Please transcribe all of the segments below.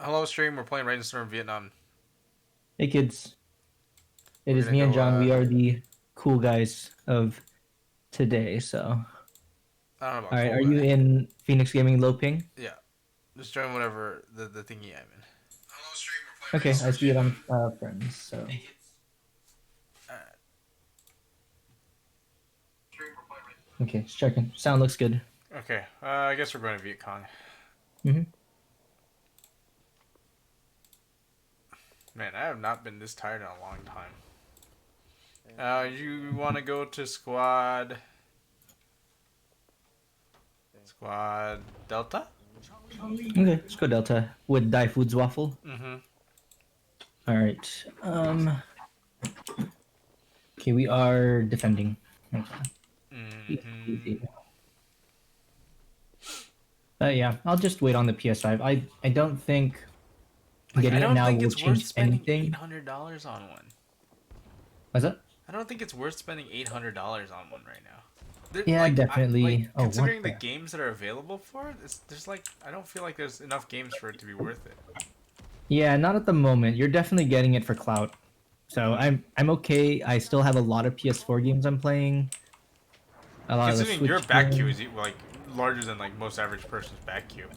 Hello, stream. We're playing Raiden Storm Vietnam. Hey kids, it We're is gonna me and go. John. We are the cool guys of today. So, all I don't know about right, cool are you guy. in Phoenix Gaming low ping? Yeah, just join whatever the thingy I'm in. Hello, stream. We're playing Raiden Okay, I Storm see it Vietnam. on friends. So, Alright. okay, just checking. Sound looks good. Okay. I guess we're going to Viet Cong. Mm-hmm. Man, I have not been this tired in a long time. You want to go to Squad Delta? Okay, let's go Delta with Dai Foods waffle. Mm-hmm. All right. Okay, we are defending. Okay. Mm-hmm. Easy. Yeah, I'll just wait on the PS5. I don't think Like, I getting it don't now think will it's worth change spending anything. $800 on one. What's that? I don't think it's worth spending $800 on one right now. There, Yeah, like definitely. Oh, what considering the the? games that are available for it, there's like I don't feel like there's enough games for it to be worth it. Yeah, not at the moment. You're definitely getting it for clout. So Mm-hmm. I'm okay. I still have a lot of PS4 games I'm playing. A lot of the Considering your Switch back queue games. is like larger than like most average person's back queue.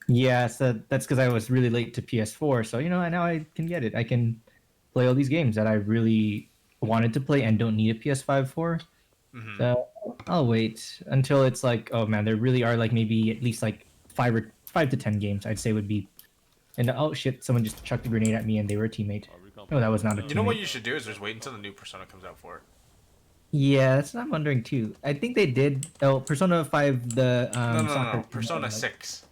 Yeah, so that's because I was really late to PS4. So now I can get it. I can play all these games that I really wanted to play and don't need a PS5 for. Mm-hmm. So I'll wait until it's like, oh man, there really are like maybe at least like 5 to 10 games I'd say would be. And oh shit, someone just chucked a grenade at me and they were a teammate. No, that was not a You know what teammate. you should do is just wait until the new Persona comes out for it. Yeah, that's what I'm wondering too. I think they did. Oh, Persona 5, the No, no, no, soccer no. team, Persona 6.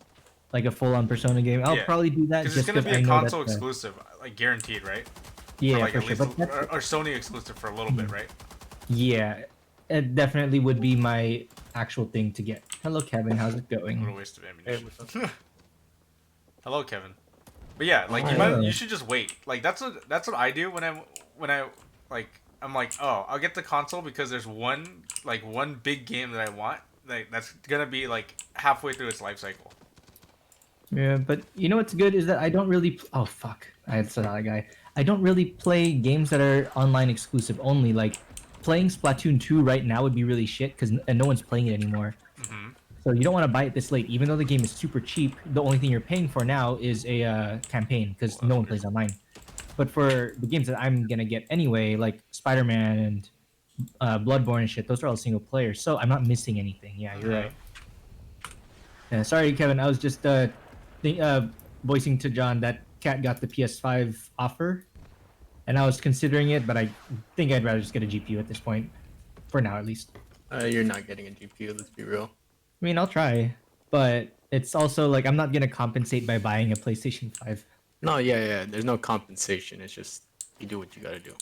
like a full-on Persona game. I'll Yeah, probably do that because it's just gonna because be a I know that console the exclusive, like guaranteed, right? For yeah like for at sure. least But that's or Sony exclusive for a little bit, right? yeah, it definitely would be my actual thing to get. Hello, Kevin. How's it What a going? waste of Hey, ammunition. what's up? Hello, Kevin. But yeah, like Alright. you Hello. should just wait. Like that's what I do when I like I'm like, oh, I'll get the console because there's one big game that I want. Like that's gonna be like halfway through its life cycle. Yeah, but you know what's good is that I don't really. Oh fuck! I said that guy. I don't really play games that are online exclusive only. Like playing Splatoon 2 right now would be really shit because no one's playing it anymore. Hmm. So you don't want to buy it this late, even though the game is super cheap. The only thing you're paying for now is a campaign because Well, that no was one weird. plays online. But for the games that I'm gonna get anyway, like Spider-Man and Bloodborne and shit, those are all single player. So I'm not missing anything. Yeah, you're Hmm. right. Yeah, sorry, Kevin. I was just voicing to John that Cat got the PS5 offer, and I was considering it, but I think I'd rather just get a GPU at this point, for now at least. You're not getting a GPU, let's be real. I mean, I'll try, but it's also like I'm not gonna compensate by buying a PlayStation 5. No, yeah, there's no compensation. It's just you do what you gotta do.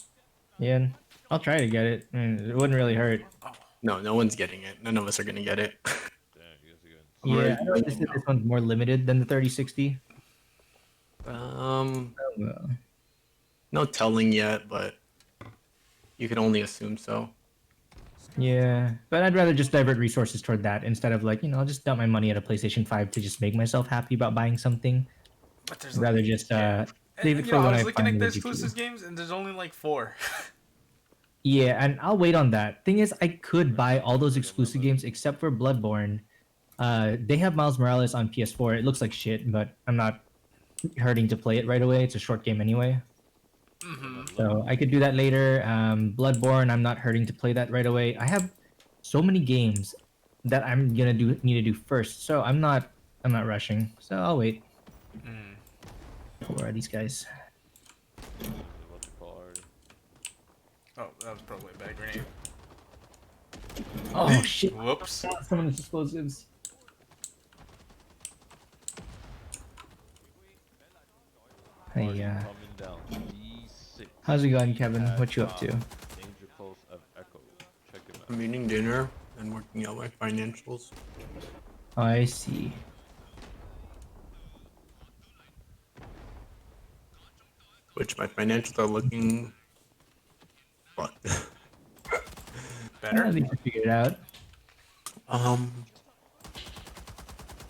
Yeah, I'll try to get it. I mean, it wouldn't really hurt. Oh, No, no one's getting it. None of us are gonna get it. I'm Yeah, already I know letting this, you this one's more limited than the 3060. know. Well, No telling yet, but you can only assume so. yeah, but I'd rather just divert resources toward that instead of like, I'll just dump my money at a PlayStation 5 to just make myself happy about buying something. but there's I'd rather just yeah. save it for I when was I looking finally at the get GPU. exclusives games and there's only like four. Yeah, and I'll wait on that. Thing is, I could buy all those exclusive games except for Bloodborne. They have Miles Morales on PS4. It looks like shit, but I'm not hurting to play it right away. It's a short game anyway. Hmm. So I could do that later. Bloodborne, I'm not hurting to play that right away. I have so many games that I'm gonna need to do first. So I'm not rushing. So I'll wait. Mm. Where are these guys? Oh, that was probably a bad grenade. Oh shit! Whoops. Some of the explosives. Hey, how's it going, Kevin? What you up to? I'm eating dinner and working out my financials. I see. Which my financials are looking fucked. At Better. least I figured it out. um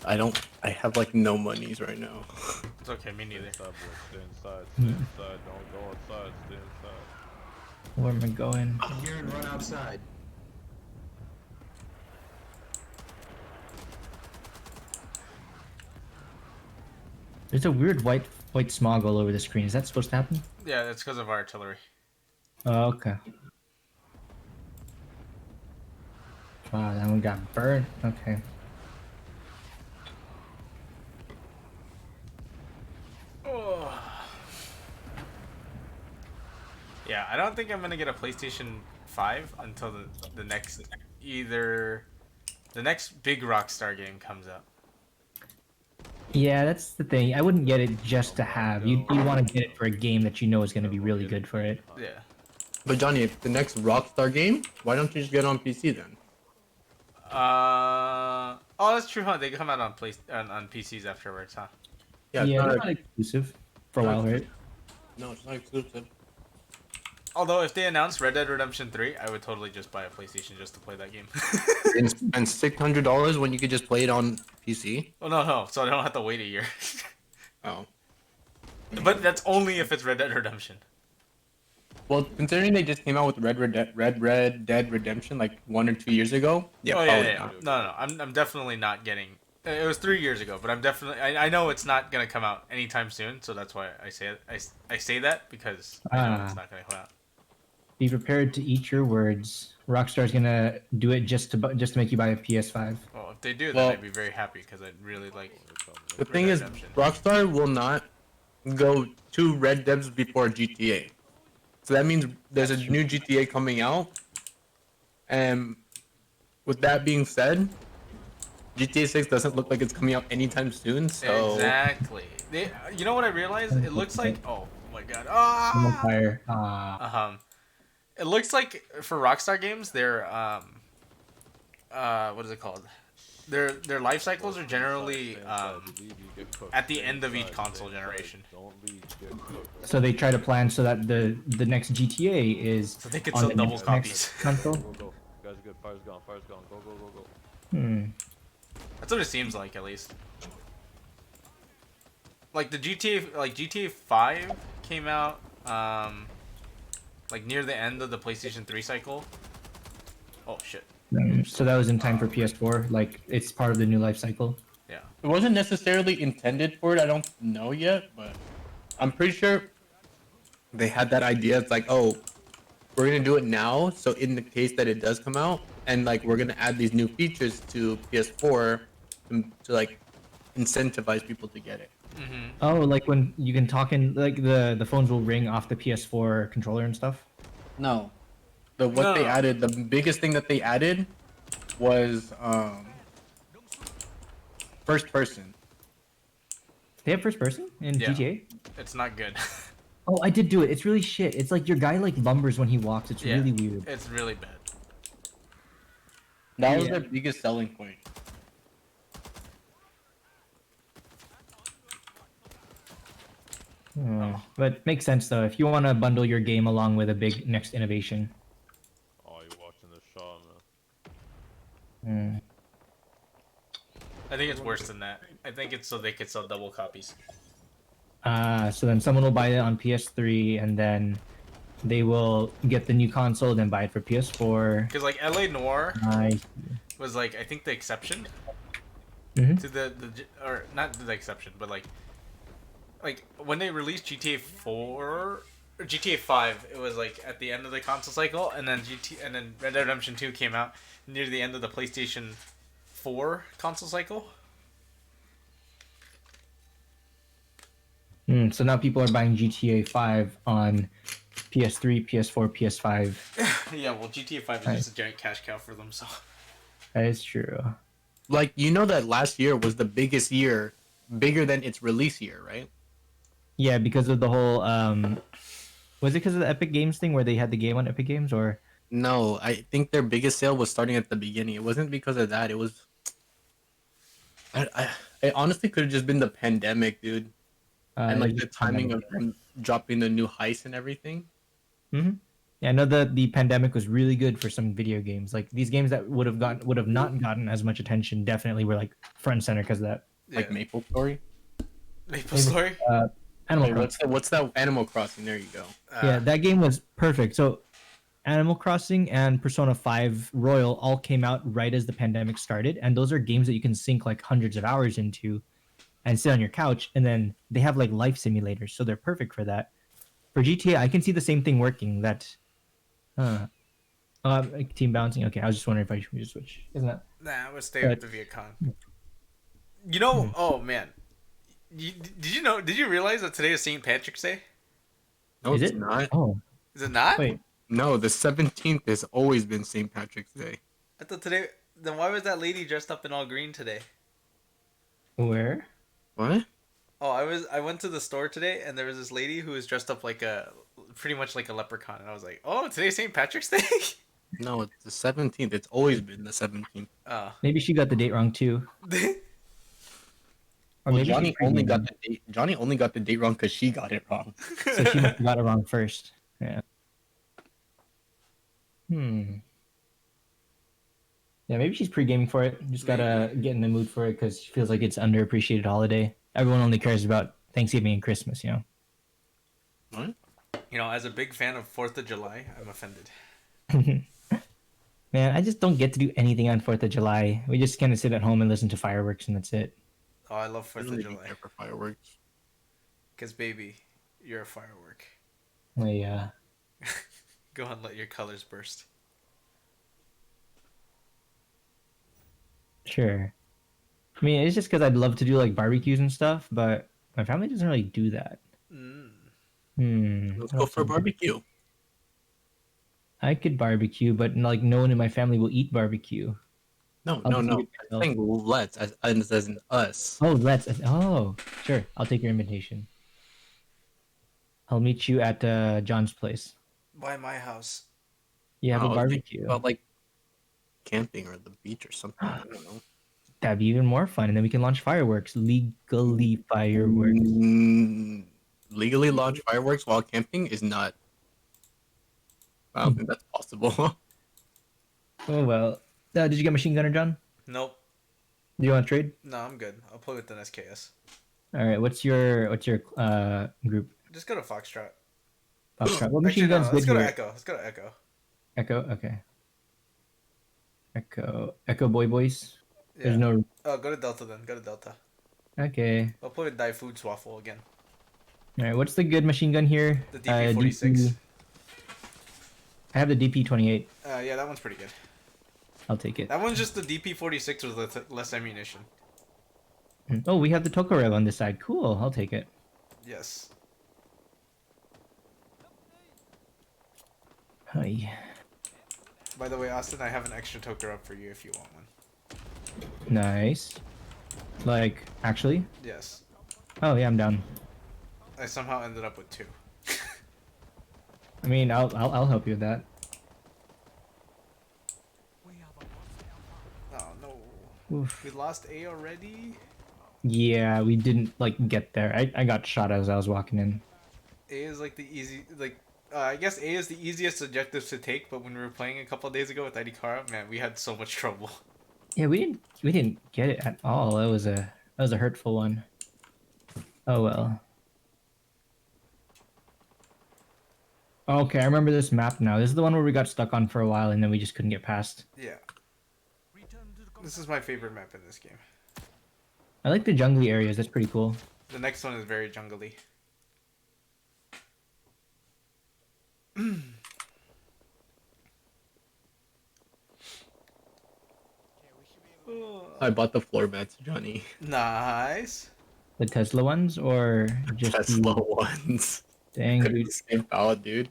I have like no monies right now. It's okay, me neither. Stay inside, boy. Stay inside. Stay inside. Don't go outside. Stay inside. Where am I going? Here and run outside. There's a weird white smog all over the screen. Is that supposed to happen? Yeah, that's because of artillery. Oh, okay. Wow, that one got burnt. Okay. Oh. Yeah, I don't think I'm gonna get a PlayStation 5 until the next either the next big Rockstar game comes out. Yeah, that's the thing. I wouldn't get it just to have. You want to get it for a game that you know is going to be really good for it. Yeah. But Johnny, if the next Rockstar game, why don't you just get it on PC then? Oh, that's true, huh? They come out on on PCs afterwards, huh? Yeah, Yeah, it's they're not, not exclusive for a while, right? no, it's not exclusive. Although if they announced Red Dead Redemption 3, I would totally just buy a PlayStation just to play that game. And spend $600 when you could just play it on PC. Oh no, so I don't have to wait a year. Oh. But that's only if it's Red Dead Redemption. Well, considering they just came out with Red Dead Redemption like 1 or 2 years ago. Yeah, Oh probably yeah. not. No, I'm definitely not getting. It was 3 years ago, but I'm definitely. I know it's not gonna come out anytime soon, so that's why I say it. I say that because I know it's not gonna come out. Be prepared to eat your words. Rockstar's gonna do it just to make you buy a PS5. Well, if they do, then Well- I'd be very happy because I'd really like. The thing is, Redemption. Rockstar will not go 2 Red Deads before GTA. So that means there's a new GTA coming out. And with that being said, GTA 6 doesn't look like it's coming out anytime soon. So Exactly. You know what I realized? It looks like. Oh my god. I'm on Ah. fire. It looks like for Rockstar games, their what is it called? Their life cycles are generally at the end of each console generation. Don't leave. Get cooked. So they try to plan so that the next GTA is So they could on sell the double next copies. console. Go, go. Guys, good. Fire's gone. Fire's gone. Go, go, go, go. Hmm. That's what it seems like, at least. Like the GTA 5 came out like near the end of the PlayStation 3 cycle. Oh shit. So that was in time for PS4. Like it's part of the new life cycle. Yeah. it wasn't necessarily intended for it. I don't know yet, but I'm pretty sure they had that idea. It's like, oh, we're gonna do it now. So in the case that it does come out, and like we're gonna add these new features to PS4 to like incentivize people to get it. Oh, like when you can talk in like the phones will ring off the PS4 controller and stuff. No. What they No. added, the biggest thing that they added was first person. They have first person in Yeah. GTA. It's not good. Oh, I did do it. It's really shit. It's like your guy like lumbers when he walks. It's Yeah. really weird. It's really bad. That was Yeah. their biggest selling point. But makes sense though. If you want to bundle your game along with a big next innovation. Oh, you're watching the shot, man. I think it's worse than that. I think it's so they could sell double copies. So then someone will buy it on PS3 and then they will get the new console, then buy it for PS4. Because like LA Noir I was like I think the exception Mhm. to the or not the exception, but like when they released GTA 4 or GTA 5, it was like at the end of the console cycle, and then and then Red Dead Redemption 2 came out near the end of the PlayStation 4 console cycle. So now people are buying GTA 5 on PS3, PS4, PS5. Yeah, well, GTA 5 is Right. just a giant cash cow for them, so. That is true. Like, you know that last year was the biggest year, bigger than its release year, right? Yeah, because of the whole was it because of the Epic Games thing where they had the game on Epic Games or No, I think their biggest sale was starting at the beginning. It wasn't because of that. It was. It honestly could have just been the pandemic, dude, and like the timing of them dropping the new heist and everything. Mhm. Yeah, I know that the pandemic was really good for some video games. Like these games that would have not gotten as much attention definitely were like front and center because of that. Like Yeah. Maple Story. Maple Maybe, Story. Animal Wait, Crossing. what's that Animal Crossing? There you go. Yeah, that game was perfect. So Animal Crossing and Persona 5 Royal all came out right as the pandemic started, and those are games that you can sink like hundreds of hours into and sit on your couch, and then they have like life simulators, so they're perfect for that. For GTA, I can see the same thing working. That, like team bouncing. Okay, I was just wondering if I should just switch. Isn't that? Nah, I would stay with But the Vietcong. You know, oh man, did you know? Did you realize that today is St. Patrick's Day? No, is it's it? not. Oh, Is it not? wait. No, the 17th has always been St. Patrick's Day. I thought today. Then why was that lady dressed up in all green today? Where? What? Oh, I went to the store today and there was this lady who was dressed up like pretty much like a leprechaun, and I was like, oh, today's St. Patrick's Day. No, it's the 17th. It's always been the 17th. Oh. Maybe she got the date wrong too. Or Well, maybe Johnny she's only pre-gaming, got the date. Johnny only got the date wrong because she got it wrong. so she must have got it wrong first. Yeah. Yeah, maybe she's pre-gaming for it. Just gotta get in the mood for it because she feels like it's underappreciated holiday. Everyone only cares about Thanksgiving and Christmas, you know. What? You know, as a big fan of 4th of July, I'm offended. Man, I just don't get to do anything on 4th of July. We just kind of sit at home and listen to fireworks, and that's it. Oh, I love I 4th don't of really July. care for fireworks. Because, baby, you're a firework. Yeah. Go and let your colors burst. Sure. I mean, it's just because I'd love to do like barbecues and stuff, but my family doesn't really do that. Mm. Let's What go else for a is there? barbecue. I could barbecue, but like no one in my family will eat barbecue. No, I'll no, just eat no. it I'm myself. saying let's as in us. Oh, let's. Oh, sure. I'll take your invitation. I'll meet you at John's place. By my house. You have I a was thinking barbecue. about like camping or the beach or something. I don't know. That'd be even more fun, and then we can launch fireworks legally. Fireworks. Legally launch fireworks while camping is not. I don't think that's possible. Oh well. Did you get machine gunner, John? Nope. Do you want to trade? No, I'm good. I'll play with an SKS. All right. What's your group? Just go to Foxtrot. Foxtrot. What Actually, machine no. guns Let's good go to here? Echo. Let's go to Echo. Echo. Okay. Echo boy boys. Yeah. There's no. Oh, go to Delta then. Go to Delta. Okay. I'll play with Die Food Swaffle again. All right. What's the good machine gun here? The DP46. I have the DP28. Yeah, that one's pretty good. I'll take it. That one's just the DP46 with less ammunition. Oh, we have the Tokarev on this side. Cool. I'll take it. Yes. Hi. By the way, Austin, I have an extra toker up for you if you want one. Nice. Like, actually? Yes. Oh yeah, I'm down. I somehow ended up with 2. I mean, I'll help you with that. Oh no. Oof. We lost A already? Yeah, we didn't like get there. I got shot as I was walking in. A is like the easy, like, I guess A is the easiest objective to take, but when we were playing a couple days ago with Idikara, man, we had so much trouble. Yeah, we didn't get it at all. That was a hurtful one. Oh well. Okay, I remember this map now. This is the one where we got stuck on for a while and then we just couldn't get past. Yeah. This is my favorite map in this game. I like the jungly areas. That's pretty cool. The next one is very jungly. I bought the floor mats, Johnny. Nice. The Tesla ones or just Tesla the... ones. Dang, Couldn't dude. escape out, dude.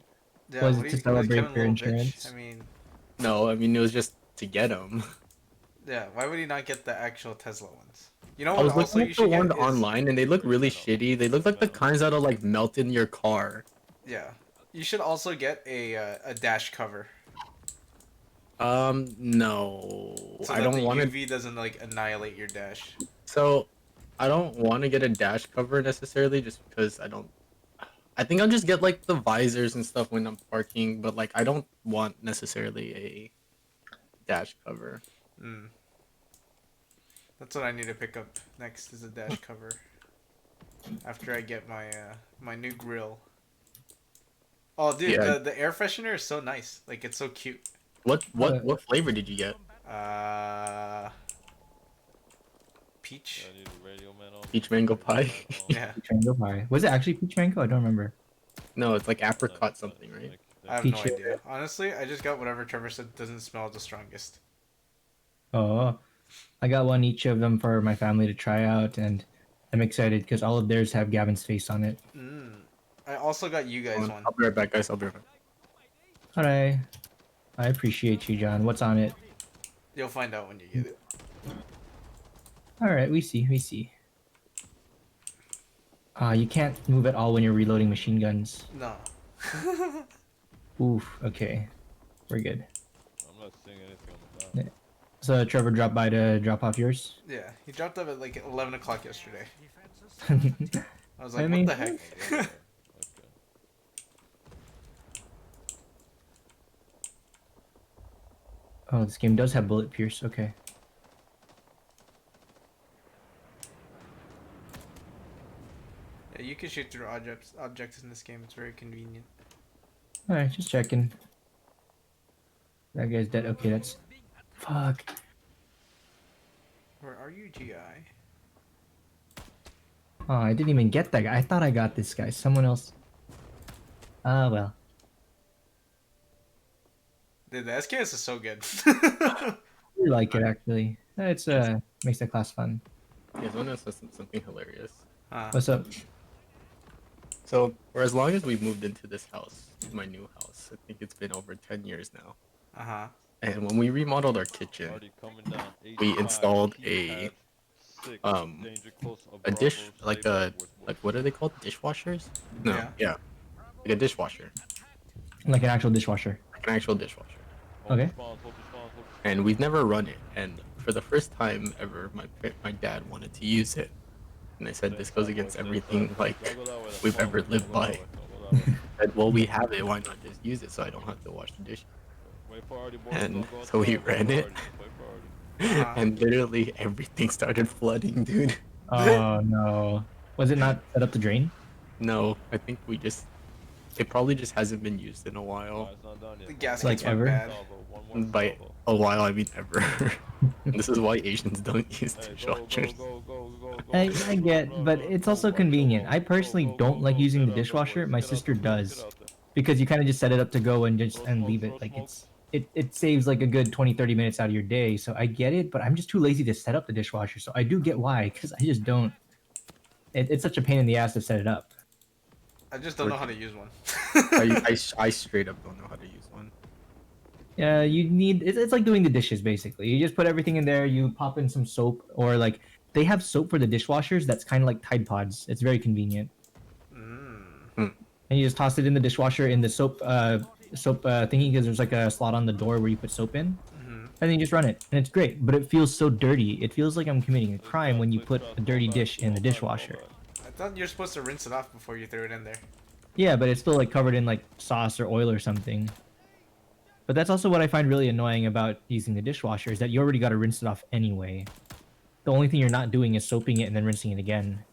Yeah, Was what it do to you- what is celebrate Kevin your Little bitch? insurance? I mean, No, I mean it was just to get them. yeah, why would he not get the actual Tesla ones? You know I what was also looking you at the should get ones is... online and they look really shitty. They look like the kinds that'll like melt in your car. Yeah. You should also get a dash cover. No, So I that don't the want to. UV doesn't like annihilate your dash. So, I don't want to get a dash cover necessarily, just because I I think I'll just get like the visors and stuff when I'm parking, but like I don't want necessarily a dash cover. Mm. That's what I need to pick up next is a dash cover. After I get my my new grill. Oh, dude, Yeah. the air freshener is so nice. Like it's so cute. What flavor did you get? Uh, peach. I need a radio man on. Peach mango pie? Yeah, Peach mango pie. Was it actually peach mango? I don't remember. No, it's like apricot something, right? I have Peach no idea. Honestly, I just got whatever Trevor said doesn't smell the strongest. Oh, I got one each of them for my family to try out, and I'm excited because all of theirs have Gavin's face on it. Mm. I also got you guys one. I'll be right back, guys. I'll be right back. Alright, I appreciate you, John. What's on it? You'll find out when you get it. Alright, we see, we see. You can't move at all when you're reloading machine guns. No. Oof, okay. We're good. I'm not seeing anything on the map. So Trevor dropped by to drop off yours? Yeah, he dropped up at like 11 o'clock yesterday. I I was like, mean- what the heck? Okay. Oh, this game does have bullet pierce, okay. Yeah, you can shoot through objects in this game. It's very convenient. Alright, just checking. That guy's dead. Okay, that's... Fuck. Where are you, GI? Oh, I didn't even get that guy. I thought I got this guy. Someone else... Ah, well. Dude, the SKS is so good. I really like it, actually. It's, makes the class fun. Yeah, someone else said something hilarious. What's up? So, for as long as we've moved into this house, my new house, I think it's been over 10 years now. Uh-huh. And when we remodeled our kitchen, Already coming down. we 85, installed a keypad, 6, danger close, a dish, Bravo, like stay a, back with like what are they called? Dishwashers? No, Yeah. yeah, like a dishwasher, Like an actual dishwasher. like an actual dishwasher. Hold Okay. response, hold response, hold And we've never run it. And for the first time ever, my dad wanted to use it, and I said this goes against everything like we've ever lived by. And well, we have it. Why not just use it so I don't have to wash the dishes? And so we ran it. And literally everything started flooding, dude. Oh, no. Was it not set up to drain? No, I think we just. It probably just hasn't been used in a while. The gas Like gets went ever? bad. By a while, I mean ever. This is why Asians don't use dishwashers. I get, but it's also convenient. I personally don't like using the dishwasher. My sister does. Because you kind of just set it up to go and just and leave it. Like it saves like a good 20-30 minutes out of your day. So I get it, but I'm just too lazy to set up the dishwasher. So I do get why, because I just don't. It's such a pain in the ass to set it up. I just don't know how to use one. I straight up don't know how to use one. Yeah, you need. It's like doing the dishes basically. You just put everything in there. You pop in some soap, or like they have soap for the dishwashers. That's kind of like Tide Pods. It's very convenient. Mm. And you just toss it in the dishwasher in the soap thingy because there's like a slot on the door where you put soap in, and then you just run it, and it's great. But it feels so dirty. It feels like I'm committing a crime when you put a dirty dish in the dishwasher. I thought you're supposed to rinse it off before you threw it in there. Yeah, but it's still like covered in like sauce or oil or something. But that's also what I find really annoying about using the dishwasher is that you already got to rinse it off anyway. The only thing you're not doing is soaping it and then rinsing it again.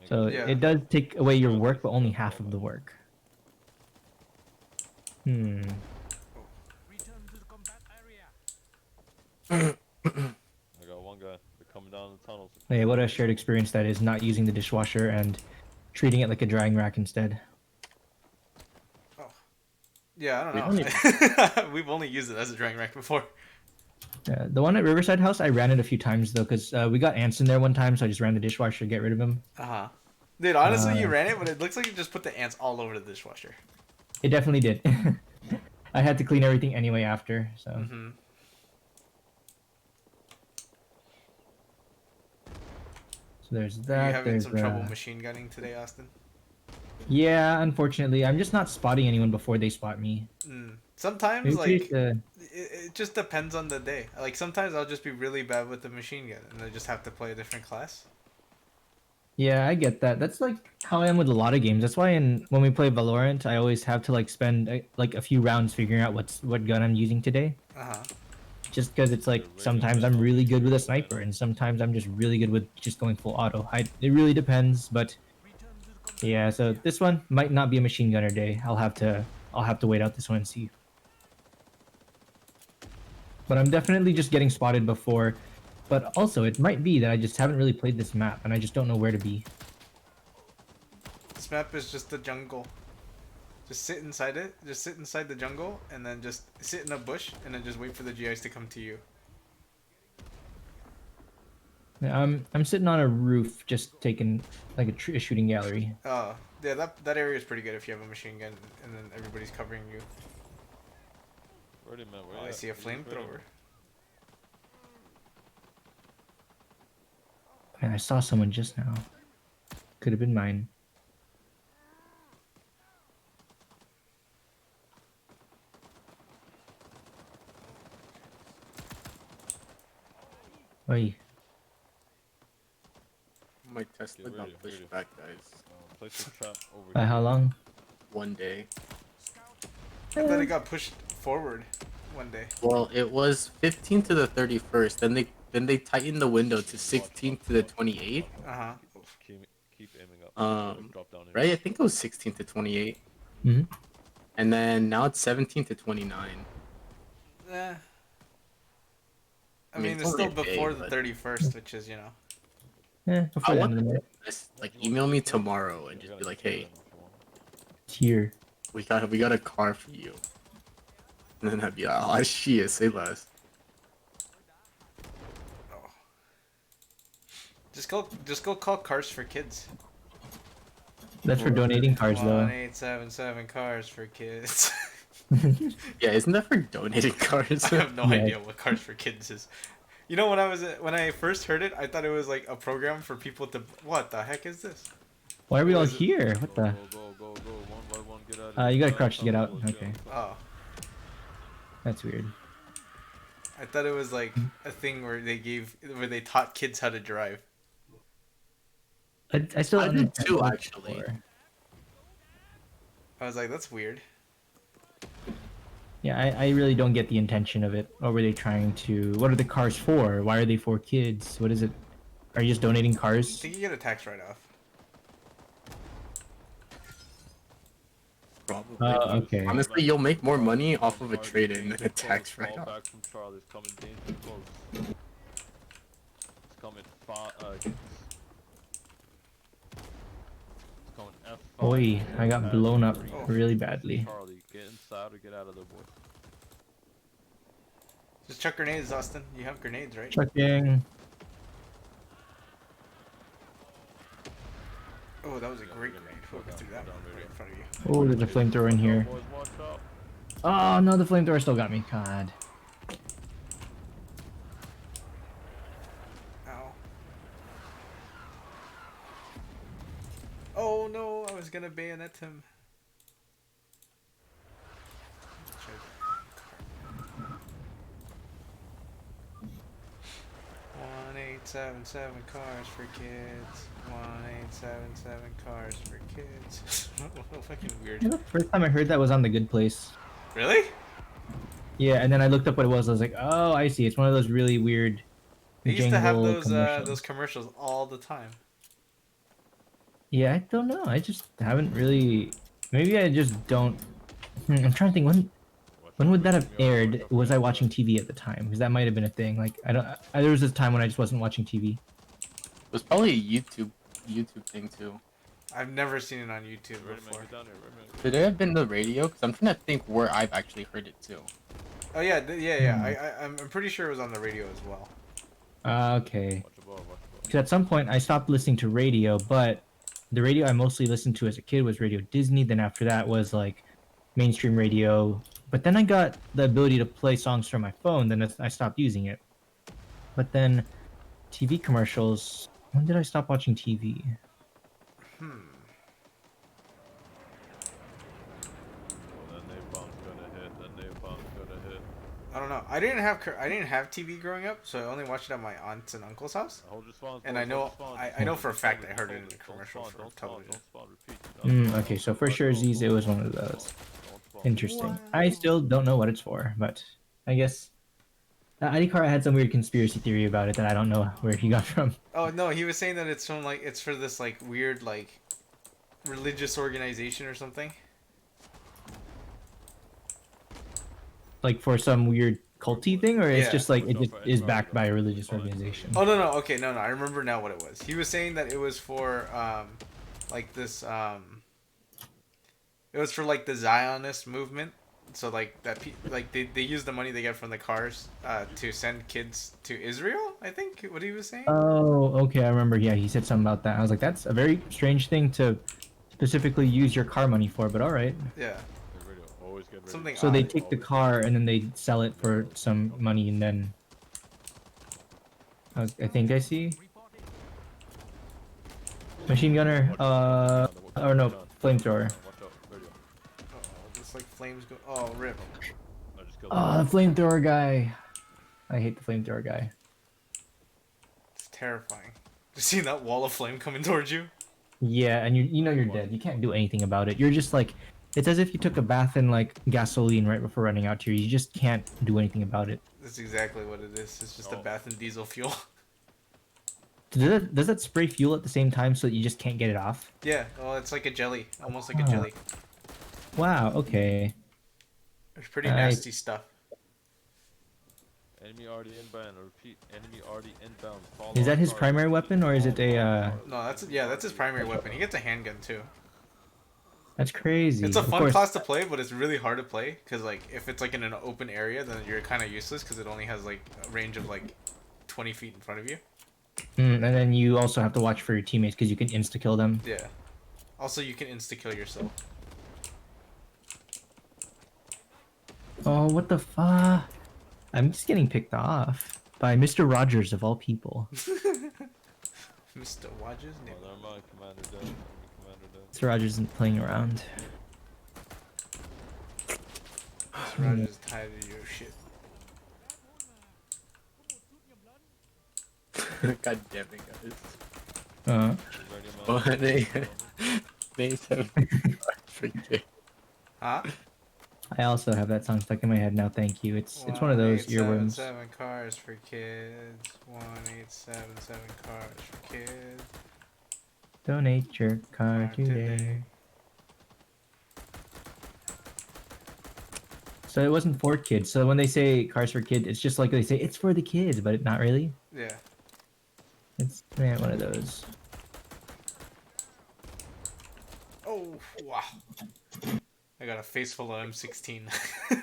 So Yeah. it does take away your work, but only half of the work. Hmm. I got one guy. They're coming down the tunnels. Yeah, what a shared experience that is, not using the dishwasher and treating it like a drying rack instead. Yeah, I don't know. We've only used it as a drying rack before. The one at Riverside House, I ran it a few times though, because we got ants in there one time, so I just ran the dishwasher to get rid of them. Uh-huh. Dude, honestly, you ran it, but it looks like you just put the ants all over the dishwasher. It definitely did. I had to clean everything anyway after, so. Mm-hmm. So there's You that. having There's some trouble machine gunning today, Austin? Yeah, unfortunately, I'm just not spotting anyone before they spot me. Sometimes, Maybe like, it's, uh, it just depends on the day. Like, sometimes I'll just be really bad with the machine gun, and I just have to play a different class. Yeah, I get that. That's like how I am with a lot of games. That's why when we play Valorant, I always have to like spend like a few rounds figuring out what gun I'm using today. Uh huh. Just because it's like Your rating sometimes right I'm now really is good with a 0 sniper, and sometimes I'm just really good with just going full auto. It really depends, but yeah. So this one might not be a machine gunner day. I'll have to wait out this one and see. But I'm definitely just getting spotted before. But also, it might be that I just haven't really played this map, and I just don't know where to be. This map is just the jungle. Just sit inside it. Just sit inside the jungle, and then just sit in a bush, and then just wait for the GIs to come to you. Yeah, I'm sitting on a roof, just taking like a shooting gallery. Oh, yeah, that area is pretty good if you have a machine gun, and then everybody's covering you. Ready, man. Where Oh, you I at? see a Where you ready? flamethrower. Man, I saw someone just now. Could have been mine. Oi. My Tesla Get got ready, pushed ready. back, guys. Place your trap over By here. how long? One day. I thought it got pushed forward one day. Well, it was 15th to the 31st. Then they tightened the window to Watch out, 16th to the watch out, 28th. watch Uh huh. out. Keep aiming up. Or drop down here. Right? I think it was 16th to 28th. Hmm. And then now it's 17th to 29. Eh. I I mean, mean, it's it's only still a day, before the but 31st, which is, you know. I Before the end want of the them month. to like email me tomorrow and I just got be a like, killer hey, in if you want. Here. we got a car for you. And then I'd be like, oh shit, say less. Oh. Just go call Cars for Kids. That's for donating cars, though. 1877 Cars for Kids. Yeah, isn't that for donating cars? I have no Yeah. idea what Cars for Kids is. You know, when I first heard it, I thought it was like a program for people to. What the heck is this? Why are we all Was it- here? What Go, the? go, go, go, go. One by one, get out of here. You gotta Guys, crouch to get come out. on, let's Okay, go. Oh, that's weird. I thought it was like a thing where they taught kids how to drive. I still I don't did understand too, what it's actually. for. I was like, that's weird. Yeah, I really don't get the intention of it. What were they trying to? What are the cars for? Why are they for kids? What is it? Are you just donating I cars? think you get a tax write-off. Probably. Okay. Honestly, you'll make more money off of a Charlie, trade-in than danger a close. tax Fall write-off. back from Charlie's coming danger close. It's coming it's coming F5. Oi, I got blown up Oh. really badly. Charlie, get inside or get out of there, boy. Just chuck grenades, Austin. You have grenades, right? Chucking. Oh, that was a Yeah, great we're gonna grenade. go Whoever down, threw go that down, right baby. in front of you. Oh, there's a flamethrower in here. Boys, watch out. Oh no, the flamethrower still got me. God. Ow. Oh no, I was gonna bayonet him. 1877 cars for kids. 1877 cars for kids. What fucking weird. The first time I heard that was on The Good Place. Really? Yeah, and then I looked up what it was. I was like, oh, I see. It's one of those really weird They used to have jangle those commercials. commercials all the time. Yeah, I don't know. I just haven't really. Maybe I just don't. I'm trying to think when would that have aired? Was I watching TV at the time? Because that might have been a thing. Like I don't. There was this time when I just wasn't watching TV. It was probably a YouTube thing too. I've never seen it on YouTube Ready, man, before. get down here. Ready, man. Could it have been the radio? Because I'm trying to think where I've actually heard it too. Oh yeah, yeah. I'm pretty sure it was on the radio as well. Okay. Watch the ball, watch the ball. Because at some point I stopped listening to radio, but the radio I mostly listened to as a kid was Radio Disney. Then after that was like mainstream radio. But then I got the ability to play songs from my phone. Then I stopped using it. But then TV commercials. When did I stop watching TV? Hmm. Oh, that napalm's gonna hit. That napalm's gonna hit. I don't know. I didn't have TV growing up, so I only watched it at my aunt's and uncle's house. Hold your spawns, And boys, I know hold your spawns. I know Hold for a your fact spawns, I heard it hold in the Don't commercial spawn, for don't spawn, television. don't spawn. Repeat. Do not spawn. Okay, so for sure Z's it was one of those. Don't spawn. Interesting. I still don't know what it's for, but I guess Adhikar had some weird conspiracy theory about it that I don't know where he got from. Oh no, he was saying that it's from like it's for this like weird like religious organization or something. Like for some weird culty thing, or it's Yeah. just like it just is backed by a religious organization. Oh no, okay, no, I remember now what it was. He was saying that it was for like this it was for like the Zionist movement. So like that like they use the money they get from the cars to send kids to Israel, I think what he was saying. Oh, okay, I remember. Yeah, he said something about that. I was like, that's a very strange thing to specifically use your car money for, but all right. Yeah. Get ready. Always get ready. Something So they odd. take the car and then they sell it for some money, and then I think I see machine gunner. Or no, flamethrower. Watch out. Radio. Uh-oh, just like flames go. Oh, rip. I just killed Oh, the flamethrower guy. I hate the flamethrower guy. It's terrifying. Just seeing that wall of flame coming towards you. Yeah, and you know you're dead. You can't do anything about it. You're just like, it's as if you took a bath in like gasoline right before running out here. You just can't do anything about it. That's exactly what it is. It's just a Oh. bath in diesel fuel. Does that spray fuel at the same time so that you just can't get it off? Yeah, well, it's like a jelly. Almost like a Ah. jelly. Wow. Okay. It's pretty I- nasty stuff. Enemy already inbound. I repeat. Enemy already inbound. Follow Is that our his cars. primary weapon or is it a? No, that's his primary weapon. He gets a handgun too. That's crazy. It's a Of fun course. class to play, but it's really hard to play because like if it's like in an open area, then you're kind of useless because it only has like a range of like 20 feet in front of you. And then you also have to watch for your teammates because you can insta kill them. Yeah. Also, you can insta kill yourself. Oh, what the fuck? I'm just getting picked off by Mr. Rogers of all people. Mr. Watches. Oh, never mind. Commander dead. Enemy commander dead. Mr. Rogers isn't playing around. Mr. Rogers is tired of your shit. God damn it, guys. Ready, man. Oh, they have forget. Huh? I also have that song stuck in my head now. Thank you. It's one of those earworms. 1-877 cars for kids. 1-877 cars for kids. Donate your car today. So it wasn't for kids. So when they say cars for kids, it's just like they say it's for the kids, but not really. Yeah. It's one of those. Oh, wow. I got a face full of M16. Watch out.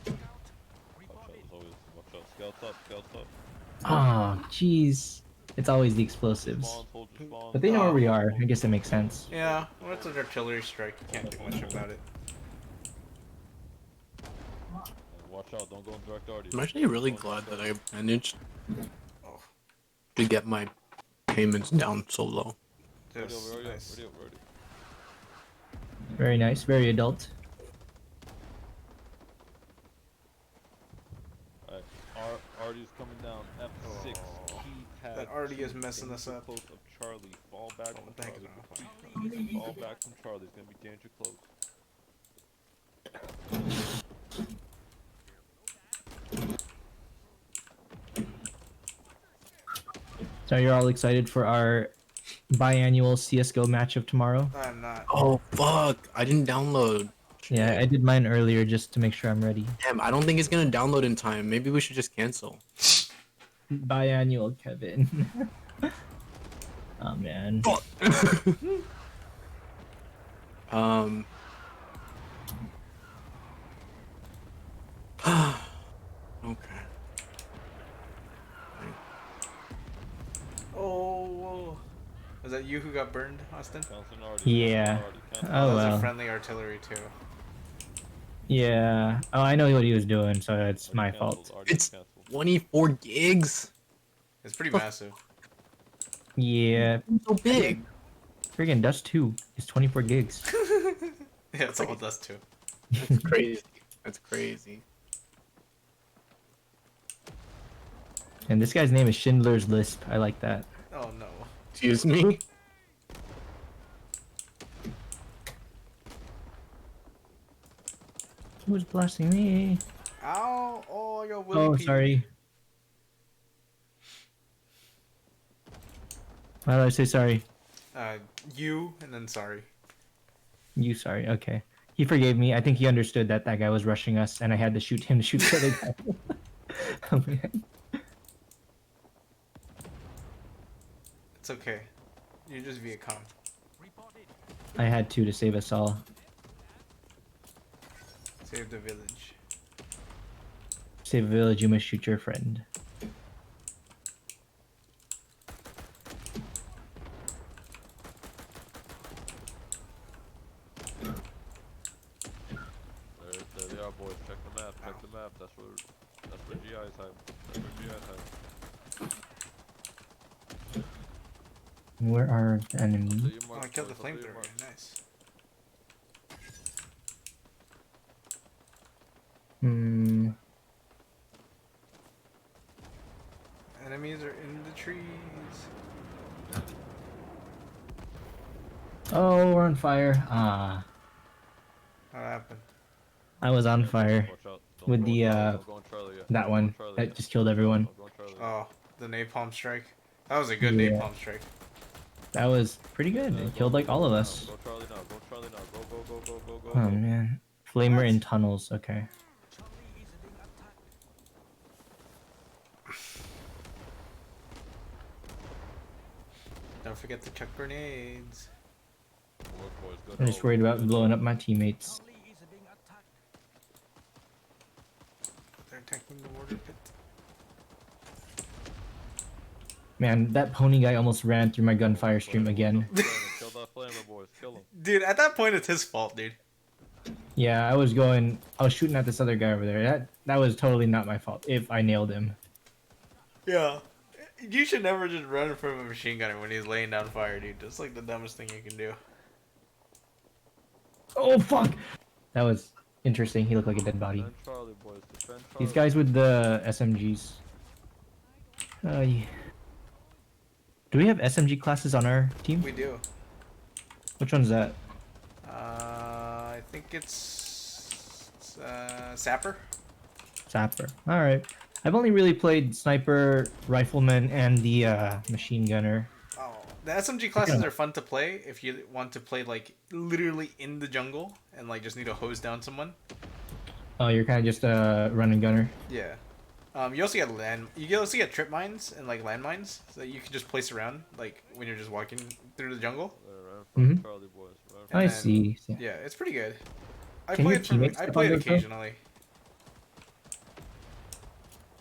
As always. Watch out. Scouts up. Scouts up. Oh, jeez. It's always the explosives. Spawns. Hold your spawns. But they know where we are. I guess it makes sense. Yeah, well, it's an artillery strike. You can't do much about it. Watch out. Don't go in direct arty. I'm actually really glad that I managed Oh, to get my payments down so low. Ready that's up. Ready up. nice. Ready up. Ready. Very nice. Very adult. Alright. Arty's coming down. F6. Keypad. That Artie is 2, messing us danger up. Close of Charlie. Fall back Oh, from what the heck is Charlie. Fall back from Charlie. It's gonna be danger close. So you're all excited for our biannual CS:GO match of tomorrow? I'm not. Oh fuck! I didn't download. Yeah, I did mine earlier just to make sure I'm ready. Damn, I don't think it's gonna download in time. Maybe we should just cancel. Biannual, Kevin. Oh man. Um. Okay. Oh, was that you who got burned, Austin? Counseling Arty. Yeah. Counseling Oh, Those well. are friendly artillery too. Yeah. Oh, I know what he was doing, so it's Arty my canceled, fault. Arty It's- canceled. 24 gigs. It's pretty massive. Yeah. So big. Friggin' Dust 2 is 24 gigs. Yeah, it's all dust too. That's crazy. That's crazy. And this guy's name is Schindler's Lisp. I like that. Oh no. Excuse me. Who's blasting me? Ow! Oh, I got Willy Oh, Pete. sorry. Why did I say sorry? You and then sorry. You sorry. Okay. He forgave me. I think he understood that that guy was rushing us, and I had to shoot him to shoot the other guy. Oh, man. It's okay. You're just Vietcong. I had to save us all. Save the village. Save a village, you must shoot your friend. There they are, boys. Check the map. Check the map. That's where GI's hide. That's where GI's hide. Where are the enemies? So you Oh, mark, I killed the boys, that's where you flamethrower. mark. Nice. Hmm. Enemies are in the trees. Oh, we're on fire. Ah, What happened? I was on fire Watch out. Don't with go the Charlie, don't go on Charlie yet. that Don't go on one Charlie that yet. just killed everyone. Don't go on Charlie yet. Oh, the napalm strike. That was a good Yeah. napalm strike. That was pretty good. It killed like all of us. Go Charlie now. Go Charlie now. Go. Oh man, flamer in tunnels. Okay. Don't forget to chuck grenades. Work, boys. Good I'm just hope. worried about Good blowing hope. up my teammates. They're attacking the water pit. Man, that pony guy almost ran through my gunfire stream again. Kill that flamer, boys. Kill him. Dude, at that point, it's his fault, dude. Yeah, I was shooting at this other guy over there. That was totally not my fault if I nailed him. Yeah. You should never just run from a machine gunner when he's laying down fire, dude. That's like the dumbest thing you can do. Oh fuck! That was interesting. He looked like a dead body. Defend Charlie, boys. Defend Charlie. These guys with the SMGs. Yeah. Do we have SMG classes on our team? We do. Which one's that? I think it's Sapper. Sapper. Alright. I've only really played Sniper, Rifleman, and the Machine Gunner. Oh, the SMG classes are fun to play if you want to play like literally in the jungle and like just need to hose down someone. Oh, you're kind of just a run and gunner. Yeah. You also get You also get trip mines and like landmines that you can just place around like when you're just walking through the jungle. Right in front Mhm. of Charlie, boys. Right in front And I then- see. Yeah, it's pretty good. I Can play your it. teammates I step play on it those, though? occasionally.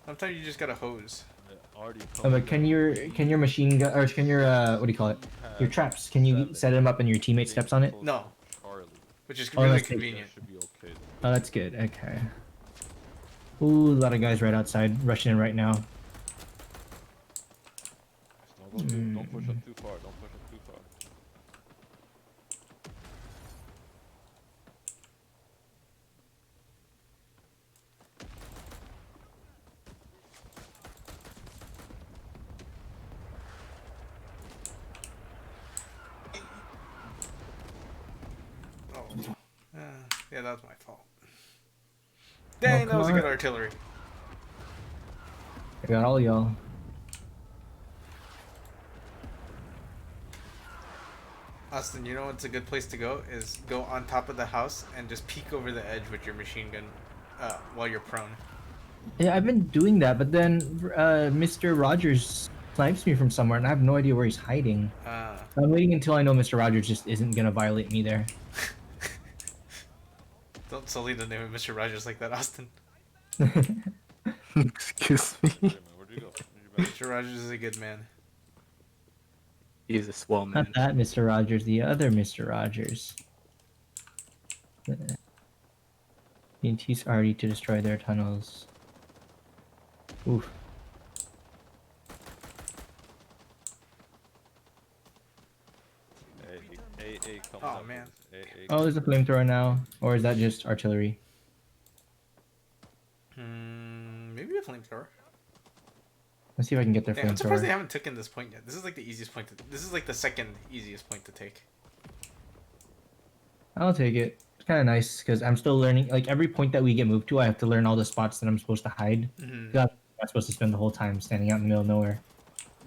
Sometimes you just gotta hose. Yeah, already But can your machine gun or can your what do you call it? Your traps? Can you set them up and your teammate steps on it? No. Charlie. Which is Oh, really that's good. convenient. That should be okay. Oh, that's good. Okay. Ooh, a lot of guys right outside, rushing in right now. Don't push up too far. Don't push up too far. Oh. Yeah, that was my fault. Dang, that was a come good on. artillery. I got all y'all. Austin, you know what's a good place to go? Is go on top of the house and just peek over the edge with your machine gun while you're prone. Yeah, I've been doing that, but then Mr. Rogers snipes me from somewhere, and I have no idea where he's hiding. I'm waiting until I know Mr. Rogers just isn't gonna violate me there. Don't sully the name of Mr. Rogers like that, Austin. Excuse me. Wait a minute, where'd you go? Where'd you Mr. Rogers is a good man. He's a swell man. Not that Mr. Rogers, the other Mr. Rogers. TNT's already to destroy their tunnels. Oof. A comes Oh, up, man. boys. Oh, there's a flamethrower now, or is that just artillery? Maybe a flamethrower. Let's see if I can get their Yeah, I'm surprised they flamethrower. haven't taken this point yet. This is like the easiest point. This is like the second easiest point to take. I'll take it. It's kind of nice because I'm still learning. Like every point that we get moved to, I have to learn all the spots that I'm supposed to hide. Hmm. 'Cause I'm not supposed to spend the whole time standing out in the middle of nowhere.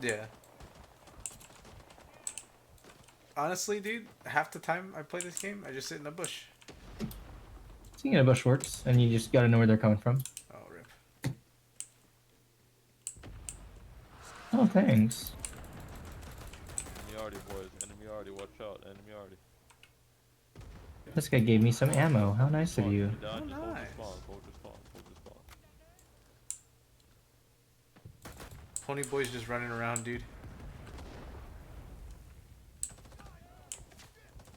Yeah. Honestly, dude, half the time I play this game, I just sit in a bush. Seeing a bush works, and you just gotta know where they're coming from. Oh, rip. Oh, thanks. Enemy already, boys. Enemy already. Watch out. Enemy already. This guy gave me some ammo. How nice of Spawn, you. down, Oh, just hold nice. the spawn. Hold the spawn. Hold the spawn. Pony boy's just running around, dude.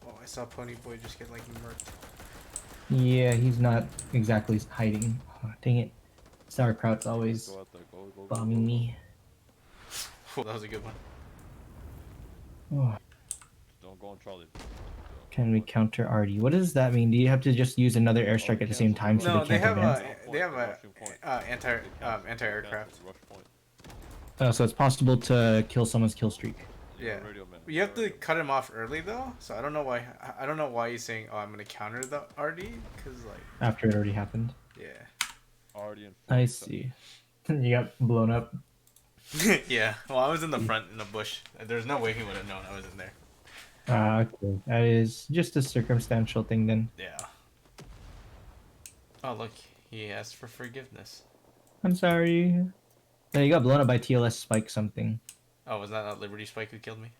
Oh, I saw Pony boy just get like murked. Yeah, he's not exactly hiding. Oh, dang it. Sauerkraut's always Go out there. Go, go, go, bombing go, me. Oh, that was a good one. Oh, Don't go on Charlie. can we counter Artie? What does that mean? Do you have to just use another airstrike at the same time so No, they they can't have advance? they have a Rushing point. anti-aircraft. Rush point. Oh, so it's possible to kill someone's kill streak. Yeah. Radio man. You have to Radio cut him off early though, so I don't know why. I don't know why he's saying, "Oh, I'm gonna counter the RD," because like, After it already happened. yeah, man. Already in. I 40 see. You got blown up. yeah. Well, I was in the front in the bush. There's no way he would have known I was in there. Ah, okay. That is just a circumstantial thing then. Yeah. Oh look, he asked for forgiveness. I'm sorry. Yeah, you got blown up by TLS Spike something. Oh, was that not Liberty Spike who killed me?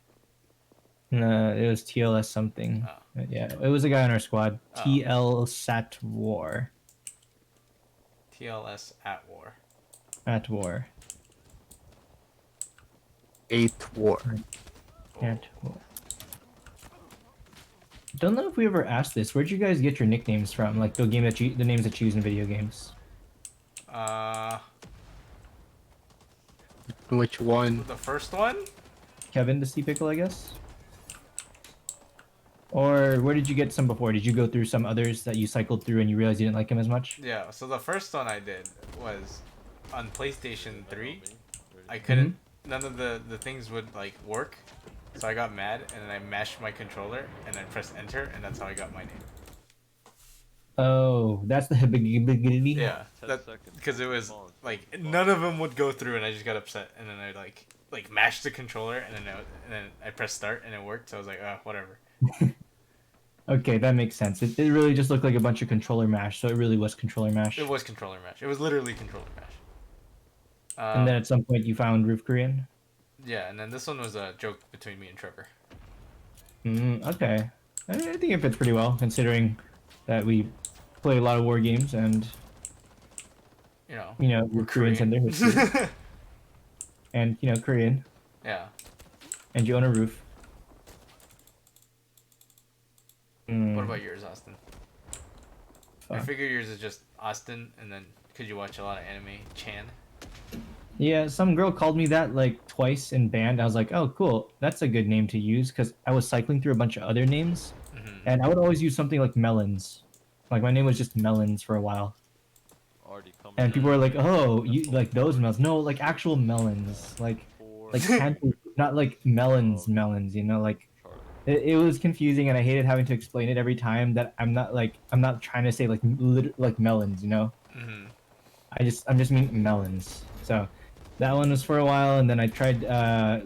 No, it was TLS something. Oh. Yeah, it was a guy on our squad. Oh. TL Sat War. TLS at war. At War. Eighth war. At War. Don't know if we ever asked this. Where'd you guys get your nicknames from? Like the names that you use in video games. Which one? The first one? Kevin the Sea Pickle, I guess. Or where did you get some before? Did you go through some others that you cycled through and you realized you didn't like him as much? Yeah. So the first one I did was on PlayStation 3. me. I couldn't. None of the things would like work, so I got mad and then I mashed my controller and then pressed enter and that's how I got my name. Oh, that's the beginning. Yeah, 10 that seconds. because it was Spawn, like spawn. none of them would go through and I just got upset and then I like mashed the controller and then I pressed start and it worked. So I was like, whatever. Okay, that makes sense. It really just looked like a bunch of controller mash, so it really was controller mash. It was controller mash. It was literally controller mash. And then at some point you found Roof Korean. Yeah, and then this one was a joke between me and Trevor. Okay, I think it fits pretty well considering that we play a lot of war games and You know, we're Koreans in their history. And Korean, yeah. and you own a roof. What about yours, Austin? I Fuck. figure yours is just Austin, and then because you watch a lot of anime, Chan. Yeah, some girl called me that like twice in band. I was like, oh, cool. That's a good name to use because I was cycling through a bunch of other names. And I would always use something like Melons. Like my name was just Melons for a while. Already coming. And people in. were like, oh, you like those melons. No, like actual melons. Like Four. not like melons, melons, like Charlie. it was confusing and I hated having to explain it every time that I'm not trying to say like like melons, Mm-hmm. I'm just meaning melons. So that one was for a while, and then I tried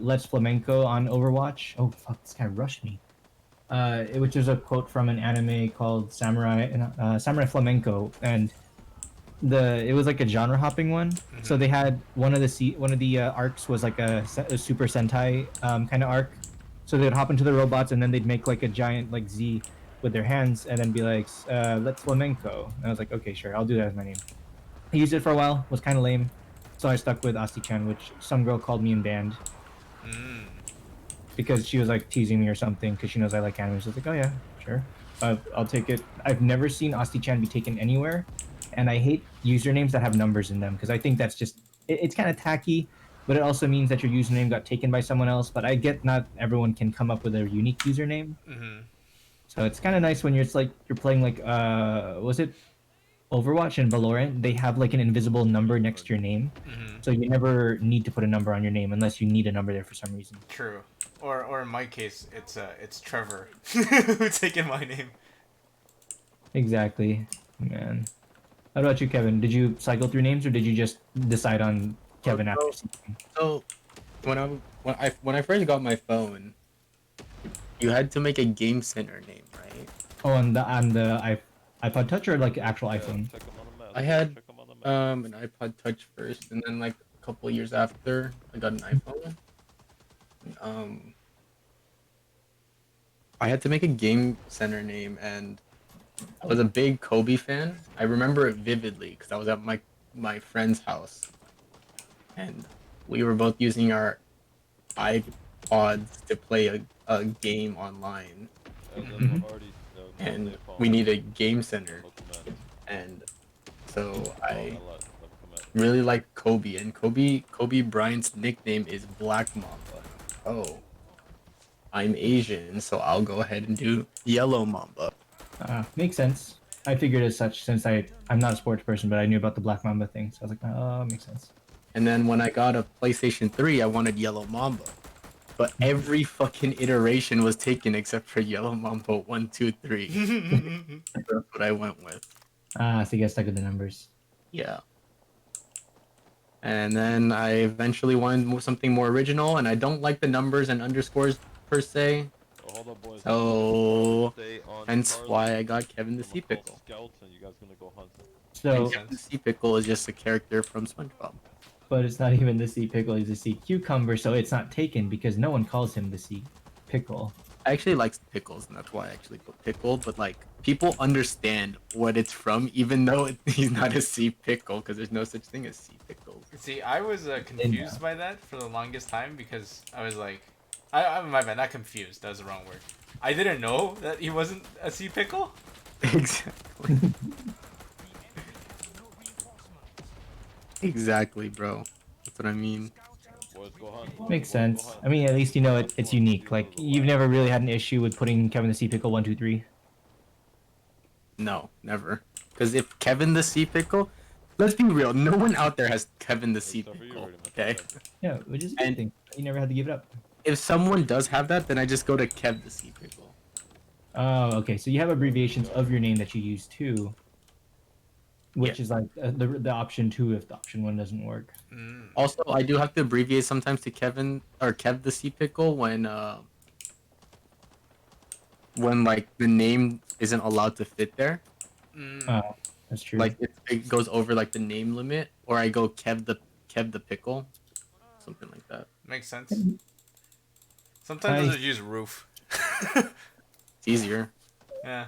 Let's Flamenco on Overwatch. Oh fuck, this guy rushed me. Which is a quote from an anime called Samurai Flamenco, and it was like a genre hopping one. So they had one of the arcs was like a Super Sentai kind of arc. So they would hop into the robots and then they'd make like a giant like Z with their hands and then be like, let's flamenco. And I was like, okay, sure, I'll do that as my name. I used it for a while, was kind of lame. So I stuck with Austie-chan, which some girl called me in band because she was like teasing me or something because she knows I like anime. So I was like, oh yeah, sure. I'll take it. I've never seen Austie-chan be taken anywhere. And I hate usernames that have numbers in them because I think that's just, it's kind of tacky, but it also means that your username got taken by someone else. But I get not everyone can come up with a unique username. Mm-hmm. So it's kind of nice when it's like you're playing like was it Overwatch and Valorant, they have like an invisible number next to your name, Hmm. so you never need to put a number on your name unless you need a number there for some reason. True. Or in my case, it's Trevor who's taking my name. Exactly, man. How about you, Kevin? Did you cycle through names or did you just decide on Oh, Kevin after so, seeing? so when I first got my phone, you had to make a game center name, right? Oh, on the iPod Touch or like actual Yeah, iPhone? check them on the map. I had Check them on the map. an iPod Touch first, and then like a couple of years after, I got an iPhone. Um, I had to make a game center name, and I was a big Kobe fan. I remember it vividly because I was at my friend's house, and we were both using our iPods to play a game online, And then Mhm. already no and napalm. we need a game center, No command. and so Oh, I LS, no command. really like Kobe, and Kobe Bryant's nickname is Black Mamba. And I'm like, oh, I'm Asian, so I'll go ahead and do Yellow Mamba. Makes sense. I figured as such since I'm not a sports person, but I knew about the Black Mamba thing, so I was like, oh, makes sense. And then when I got a PlayStation 3, I wanted Yellow Mamba. But every fucking iteration was taken except for Yellow Mamba 1, 2, 3. That's what I went with. So you guys stuck with the numbers. Yeah. And then I eventually wanted something more original, and I don't like the numbers and underscores per se. Oh, hold up, boys. So Stay on hence Charlie. why I got Kevin the I'm Sea gonna call Pickle. scouts and you guys gonna go hunt. And So, Makes Kevin the sense. Sea Pickle is just a character from SpongeBob. but it's not even the sea pickle; it's the sea cucumber, so it's not taken because no one calls him the sea pickle. I actually like pickles, and that's why I actually put pickle. But like, people understand what it's from, even though he's not a sea pickle, because there's no such thing as sea pickles. See, I was And, confused by that for the longest time because I was like, my bad, not confused. That was the wrong word. I didn't know that he wasn't a sea pickle. Exactly. Exactly, bro. That's what I mean. Boys, go hunt. Makes Boys, sense. go hunt. I mean, at least you know it's Come on, unique. these Like are the you've last never really ones. had an issue with putting Kevin the Sea Pickle 1, 2, 3. No, never. Because if Kevin the Sea Pickle, let's be real, no one out there has Kevin the Sea Except for you, Pickle. already, man. Okay. Yeah, which is a good And- thing. You never had to give it up. If someone does have that, then I just go to Kev the Sea Pickle. Oh, okay. So you have abbreviations of your name that you use too, which Yeah. is like the option 2 if the option 1 doesn't work. Mm. Also, I do have to abbreviate sometimes to Kevin or Kev the Sea Pickle when like the name isn't allowed to fit there. Mm. Oh, that's true. Like it goes over like the name limit, or I go Kev the Pickle, something like that. Makes sense. Sometimes I I- just use roof. It's easier. Yeah.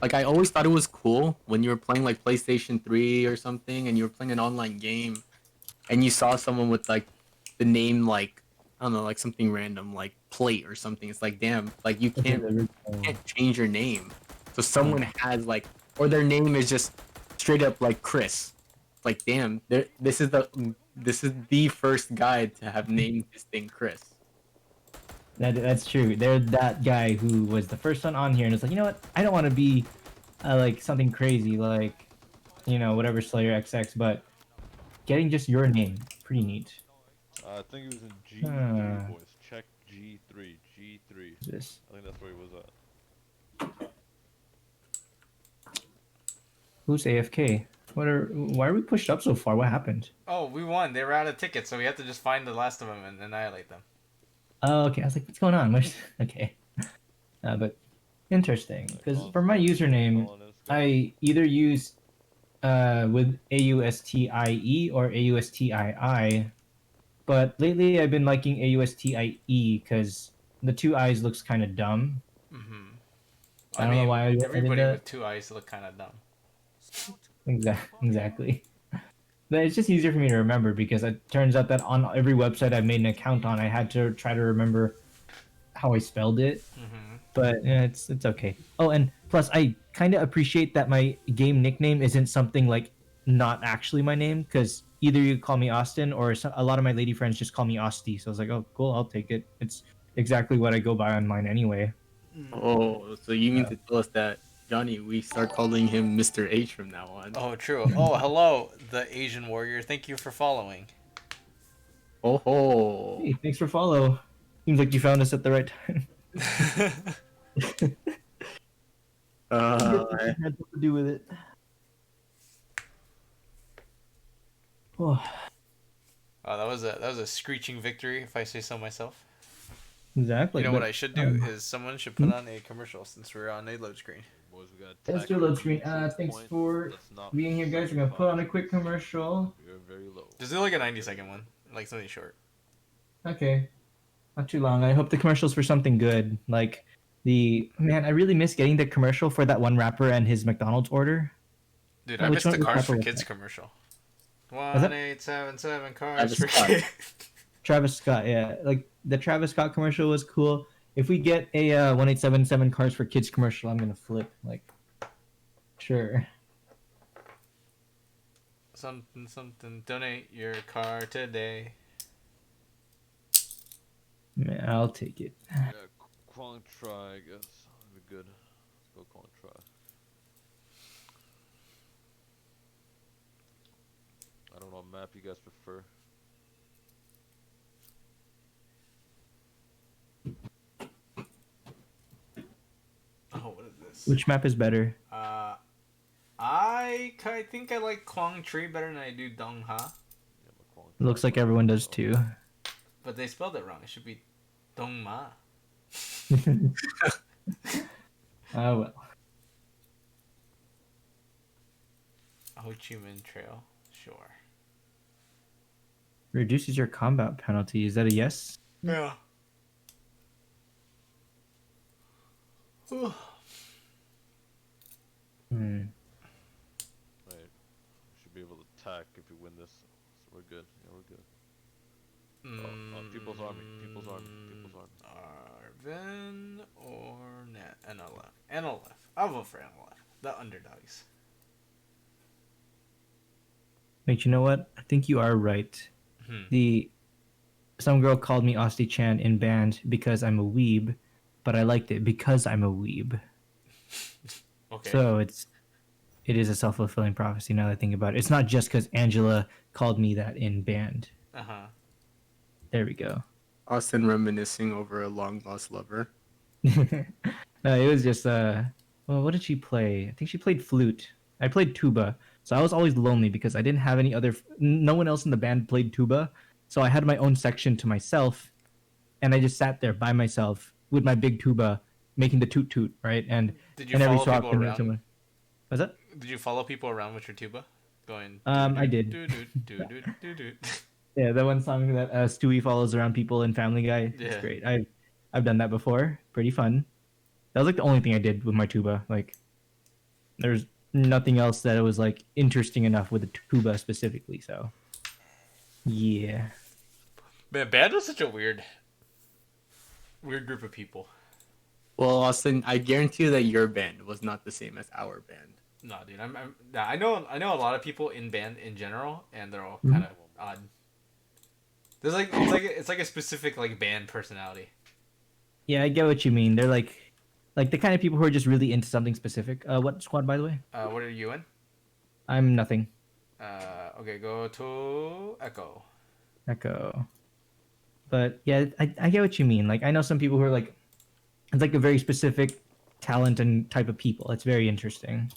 Like I always thought it was cool when you were playing like PlayStation 3 or something, and you were playing an online game, and you saw someone with like the name like I don't know, like something random like plate or something. It's like damn, like you Okay, the original- can't change your name. So someone has like, or their name is just straight up like Chris. Like damn, this is the first guy to have named this thing Chris. that's true. They're that guy who was the first one on here, and it's like, you know what? I don't want to be like something crazy, like whatever Slayer XX, but getting just your name, pretty neat. I think he was in G3, Hmm. boys. Check G3. G3. This I think that's where he was at. who's AFK? Why are we pushed up so far? What happened? Oh, we won. They were out of tickets, so we had to just find the last of them and annihilate them. Oh, okay. I was like, what's going on? Okay. But interesting, because for my username, I either use with AUSTIE or AUSTII, but lately I've been liking AUSTIE because the two I's looks kind of dumb. Mm-hmm. I don't know why I did everybody that. with 2 eyes look kind of dumb. Exactly. But it's just easier for me to remember because it turns out that on every website I've made an account on, I had to try to remember how I spelled it. Mm-hmm. But it's okay. Oh, and plus I kind of appreciate that my game nickname isn't something like not actually my name, because either you call me Austin or a lot of my lady friends just call me Austie. So I was like, oh, cool, I'll take it. It's exactly what I go by on mine anyway. Oh, so you mean to tell us that Johnny, we start calling him Mr. H from now on. Oh, true. Oh, hello, the Asian warrior. Thank you for following. Oh ho. Hey, thanks for follow. Seems like you found us at the right time. Uh, Had something to do with it. Oh, Oh, that was a screeching victory, if I say so myself. exactly. You know but, what I should do is someone should put on a commercial since we're on a load screen. Boys, we got Let's do a load screen. Thanks for being here, guys. We're gonna put on a quick commercial. You're very low. Just do like a 90-second one, like something short. Okay, not too long. I hope the commercial's for something good. Like I really miss getting the commercial for that one rapper and his McDonald's order. Dude, Oh, I which missed the one- Cars for which Kids one? commercial. Was that- 1877 Cars Travis for Scott. Kids. Travis Scott, yeah. Like the Travis Scott commercial was cool. If we get a 1877 Cars for Kids commercial, I'm gonna flip. Like, sure. Something. Donate your car today. Man, I'll take it. Yeah, Kwang Tri, I guess. That'd be good. Let's go Kwang Tri. I don't know what map you guys prefer. Oh, what is this? Which map is better? I think I like Kwang Tree better than I do Dong Ha, Yeah, but Kwang It looks Tri like is everyone better, does so- too. but they spelled it wrong. It should be Dong Ma. Oh well. Ho Chi Minh Trail. Sure. Reduces your combat penalty. Is that a yes? Yeah. Hmm. Right. We should be able to attack if we win this. So we're good. Yeah, we're good. People's Army. People's Army. People's Army. Arvin or NLF? NLF. I'll vote for NLF. The underdogs. Wait, you know what? I think you are right. Hmm. Some girl called me Austie Chan in band because I'm a weeb, but I liked it because I'm a weeb. Okay. So it is a self-fulfilling prophecy now that I think about it. It's not just because Angela called me that in band. Uh-huh. There we go. Austin reminiscing over a long lost lover. No, it was just well, what did she play? I think she played flute. I played tuba, so I was always lonely because I didn't have any other. No one else in the band played tuba, so I had my own section to myself, and I just sat there by myself with my big tuba, making the toot toot, right? And Did you and every follow so people often around? someone. Was that? Did you follow people around with your tuba? Going. I did. Do. Yeah, that one song that Stewie follows around people in Family Guy. It's Yeah. great. I've done that before. Pretty fun. That was like the only thing I did with my tuba. Like, there's nothing else that was like interesting enough with the tuba specifically. So, yeah. Man, band was such a weird group of people. Well, Austin, I guarantee you that your band was not the same as our band. No, dude. I know a lot of people in band in general, and they're all Mhm. kind of odd. There's it's like a specific like band personality. Yeah, I get what you mean. They're like the kind of people who are just really into something specific. What squad, by the way? What are you in? I'm nothing. Okay, go to Echo. Echo. But yeah, I get what you mean. Like, I know some people who are like, it's like a very specific talent and type of people. It's very interesting.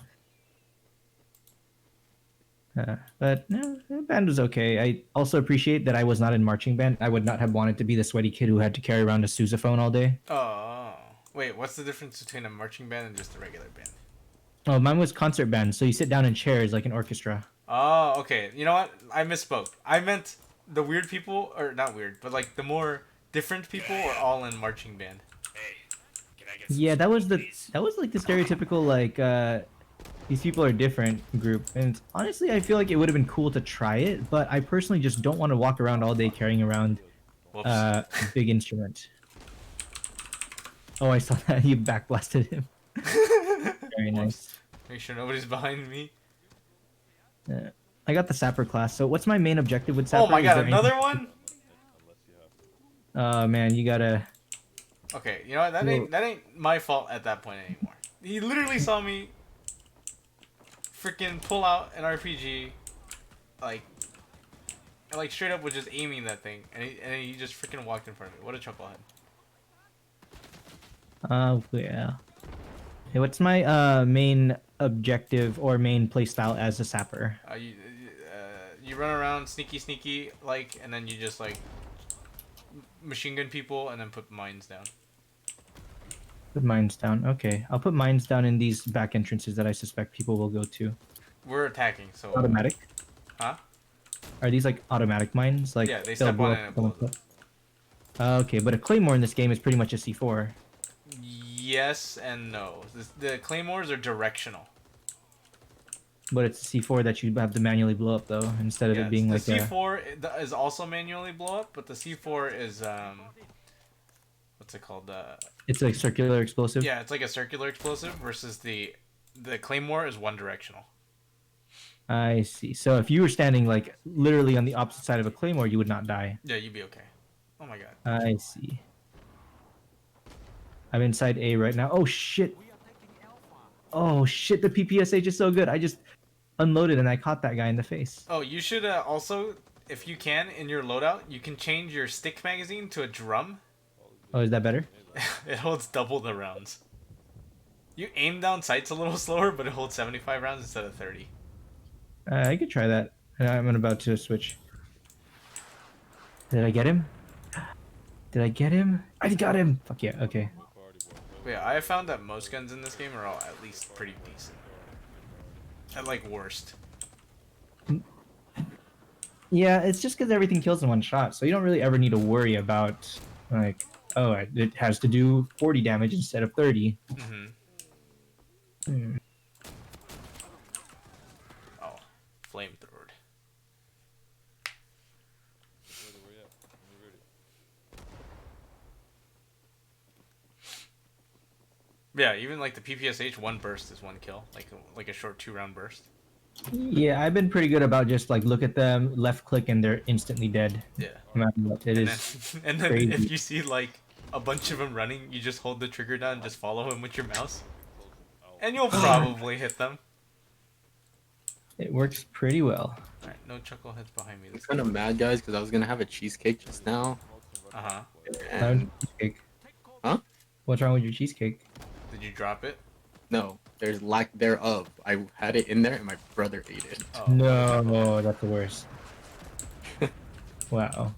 But no, the band was okay. I also appreciate that I was not in marching band. I would not have wanted to be the sweaty kid who had to carry around a sousaphone all day. Oh, wait. What's the difference between a marching band and just a regular band? Oh, mine was concert band, so you sit down in chairs like an orchestra. Oh, okay. You know what? I misspoke. I meant the weird people, or not weird, but like the more different people were all in marching band. Yeah, that was like the stereotypical like these people are different group. And honestly, I feel like it would have been cool to try it, but I personally just don't want to walk around all day carrying around Whoops. a big instrument. Oh, I saw that. You backblasted him. Very nice. Make sure nobody's behind me. I got the sapper class. So what's my main objective with sapper? Oh my Is god, there another anything- one? Unless you have. Oh man, you gotta. Okay, you know what? That ain't my fault at that point anymore. He literally saw me freaking pull out an RPG, like, and, like straight up was just aiming that thing, and he just freaking walked in front of me. What a chucklehead. Yeah. Hey, what's my main objective or main playstyle as a sapper? You run around sneaky, like, and then you just like machine gun people and then put mines down. Put mines down. Okay, I'll put mines down in these back entrances that I suspect people will go to. We're attacking, so. Automatic? Huh? Are these like automatic mines? Like Yeah, they they'll step blow on up it and it someone blows up. foot? Okay, but a claymore in this game is pretty much a C4. Yes and no. The claymores are directional. But it's a C4 that you have to manually blow up though, instead of Yes, it being the like a. C4 is also manually blow up, but the C4 is what's it called? It's like circular explosive. Yeah, it's like a circular explosive versus the claymore is one directional. I see. So if you were standing like literally on the opposite side of a claymore, you would not die. Yeah, you'd be okay. Oh my god. I see. I'm inside A right now. Oh shit. Oh shit, the PPSH is so good. I just unloaded and I caught that guy in the face. Oh, you should also, if you can, in your loadout, you can change your stick magazine to a drum. Oh, is that better? It holds double the rounds. You aim down sights a little slower, but it holds 75 rounds instead of 30. I could try that. I'm about to switch. Did I get him? Did I get him? I got him! Fuck yeah, okay. But yeah, I have found that most guns in this game are all at least pretty decent. At like worst. Yeah, it's just because everything kills in one shot, so you don't really ever need to worry about, like, oh, it has to do 40 damage instead of 30. Mm-hmm. Hmm. Oh, flamethrower. Yeah, even like the PPSH, one burst is one kill, like a short 2-round burst. Yeah, I've been pretty good about just, like, look at them, left click, and they're instantly dead. Yeah. No matter what. It And is then, and then crazy. if you see like a bunch of them running, you just hold the trigger down and just follow him with your mouse, and you'll probably hit them. It works pretty well. All right, no chuckleheads behind me. I'm kind of mad, guys, because I was gonna have a cheesecake just now. Uh huh. And Cheesecake. Huh? What's wrong with your cheesecake? Did you drop it? no, there's lack thereof. I had it in there, and my brother ate it. Oh. No, that's the worst. Wow.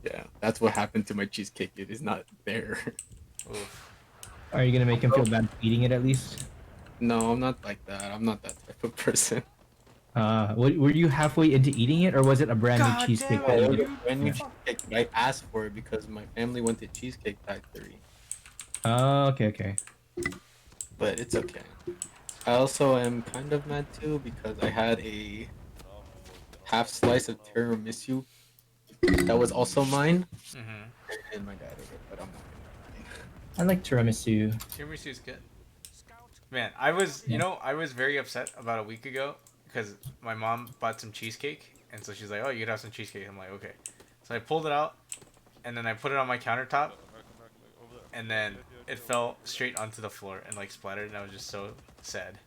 Yeah, that's what happened to my cheesecake. It is not there. Oof. Are you gonna make him feel bad eating it at least? No, I'm not like that. I'm not that type of person. Were you halfway into eating it, or was it a brand God new cheesecake? damn it, that you- dude. Brand new cheesecake. But I asked for it because my family went to Cheesecake Factory. Oh, okay. But it's okay. I also am kind of mad too because I had a half slice of tiramisu that was also mine, Mhm. and my dad ate it. But I'm not gonna lie. I like tiramisu. Tiramisu's good. Man, I was very upset about a week ago because my mom bought some cheesecake, and so she's like, "Oh, you could have some cheesecake." I'm like, "Okay." So I pulled it out, and then I put it on my countertop, and then it fell straight onto the floor and like splattered, and I was just so sad.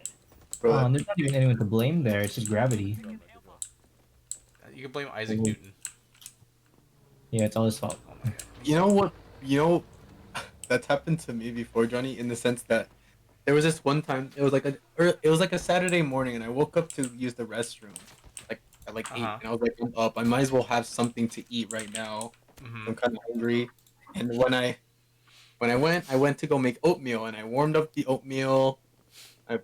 Bro, Oh, there's not even anyone to blame there. It's just gravity. You can blame Isaac Ooh. Newton. Yeah, it's all his fault. Oh my god. you know what? You know, that's happened to me before, Johnny. In the sense that there was this one time. It was like a Saturday morning, and I woke up to use the restroom, like at like 8, Uh-huh. and I was like, I'm up. I might as well have something to eat right now. Mhm. I'm kind of hungry, and when I went to go make oatmeal, and I warmed up the oatmeal. I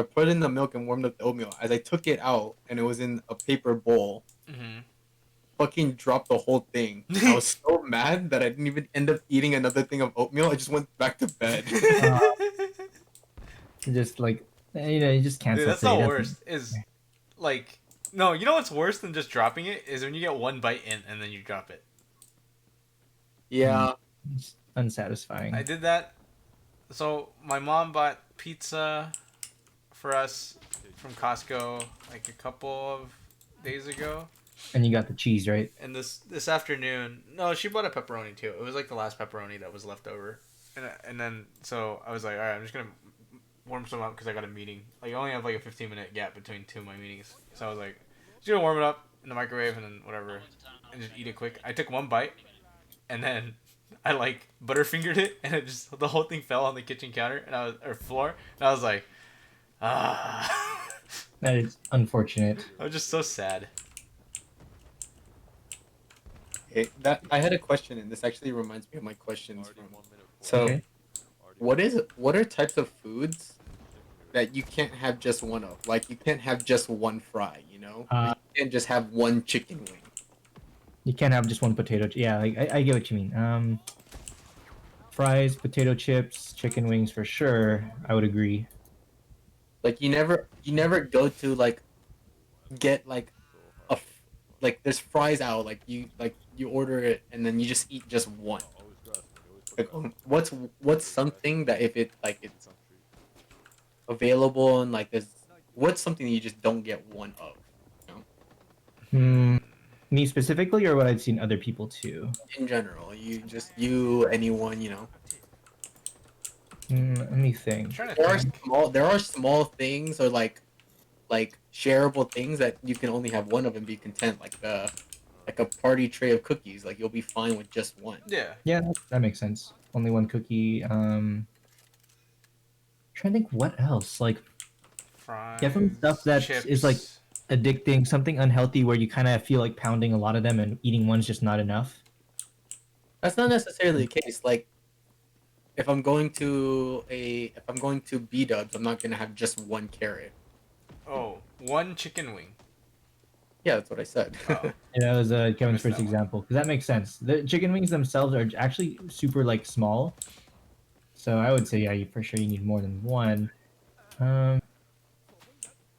put in the milk and warmed up the oatmeal. As I took it out, and it was in a paper bowl. Mhm. Fucking dropped the whole thing. I was so mad that I didn't even end up eating another thing of oatmeal. I just went back to bed. Just like you just cancel. Dude, that's it. the That's- worst. Is like, no, you know what's worse than just dropping it is when you get one bite in and then you drop it. Yeah. It's unsatisfying. I did that. So my mom bought pizza for us from Costco like a couple of days ago. And you got the cheese, right? And this afternoon, no, she bought a pepperoni too. It was like the last pepperoni that was left over. and then so I was like, all right, I'm just gonna warm some up because I got a meeting. Like I only have like a 15-minute gap between two of my meetings, so I was like, just gonna warm it up in the microwave and then whatever, and just eat it quick. I took one bite, and then I like butterfingered it, and it just the whole thing fell on the kitchen counter and I was or floor, and I was like, ah, That is unfortunate. I was just so sad. Okay, that I had a question, and this actually reminds me of my questions Already from. 1 minute 40. So, Okay. Already what are types of foods that you can't have just one of? Like you can't have just one fry, you know? Or you can't just have one chicken wing. You can't have just one potato. Yeah, like I get what you mean. Fries, potato chips, chicken wings for sure. I would agree. Like you never go to like get like so a hard. f- like there's fries out like you order it and then you just eat just one. Always grasping. You always put Like grasping. what's something that if it like it's Country. available and like there's what's something you just don't get one of? You know? Hmm. Me specifically, or what I've seen other people too. In general, you anyone, you know. Let me think. I'm trying to There are think. small things or like shareable things that you can only have one of and be content like a party tray of cookies, like you'll be fine with just one. Yeah, Yeah, that makes sense. Only one cookie. Trying to think what else. Like definitely stuff fries, that is like chips. addicting, something unhealthy where you kind of feel like pounding a lot of them and eating one's just not enough. That's not necessarily the case. Like if I'm going to B Dubs, I'm not gonna have just one carrot. Oh, one chicken wing. Yeah, that's what I said. Oh, Yeah, that was I Kevin's missed first that one. example because that makes sense. The chicken wings themselves are actually super like small, so I would say yeah, you for sure you need more than one. Um,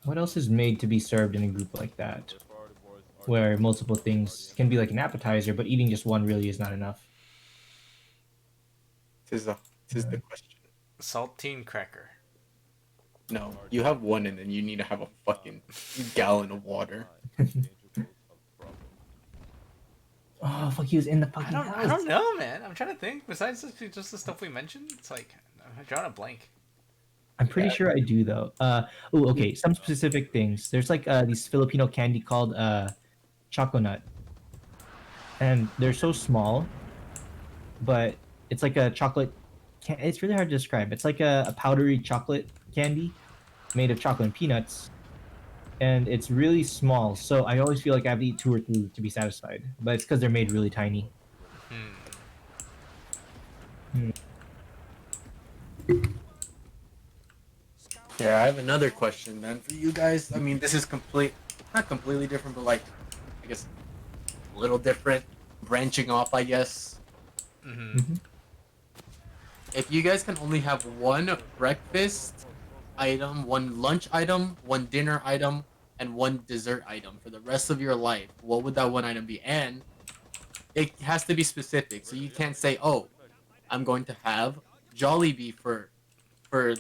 what else is made to be served in a group like that, Where's priority, boys? where RDM. multiple things can be like an appetizer, but eating just one really is not enough? tis the tis the question. Saltine cracker. No, you have one and then you need to have a fucking gallon of water. Danger close. Problem. Oh fuck, he was in the I fucking I house. don't know, man. I'm trying to think. Besides just the stuff we mentioned, it's like I'm drawing a blank. I'm pretty Yeah. sure I do though. Oh, okay. Some specific things. There's like these Filipino candy called choconut, and they're so small, but it's like a chocolate. It's really hard to describe. It's like a powdery chocolate candy made of chocolate and peanuts, and it's really small. So I always feel like I have to eat two or three to be satisfied. But it's because they're made really tiny. Hmm. Hmm. Yeah, I have another question then for you guys. I mean, this is not completely different, but like, I guess a little different, branching off, I guess. Mm-hmm. Mhm. If you guys can only have one breakfast item, one lunch item, one dinner item, and one dessert item for the rest of your life, what would that one item be? And it has to be specific, so you can't say, "Oh, I'm going to have Jollibee for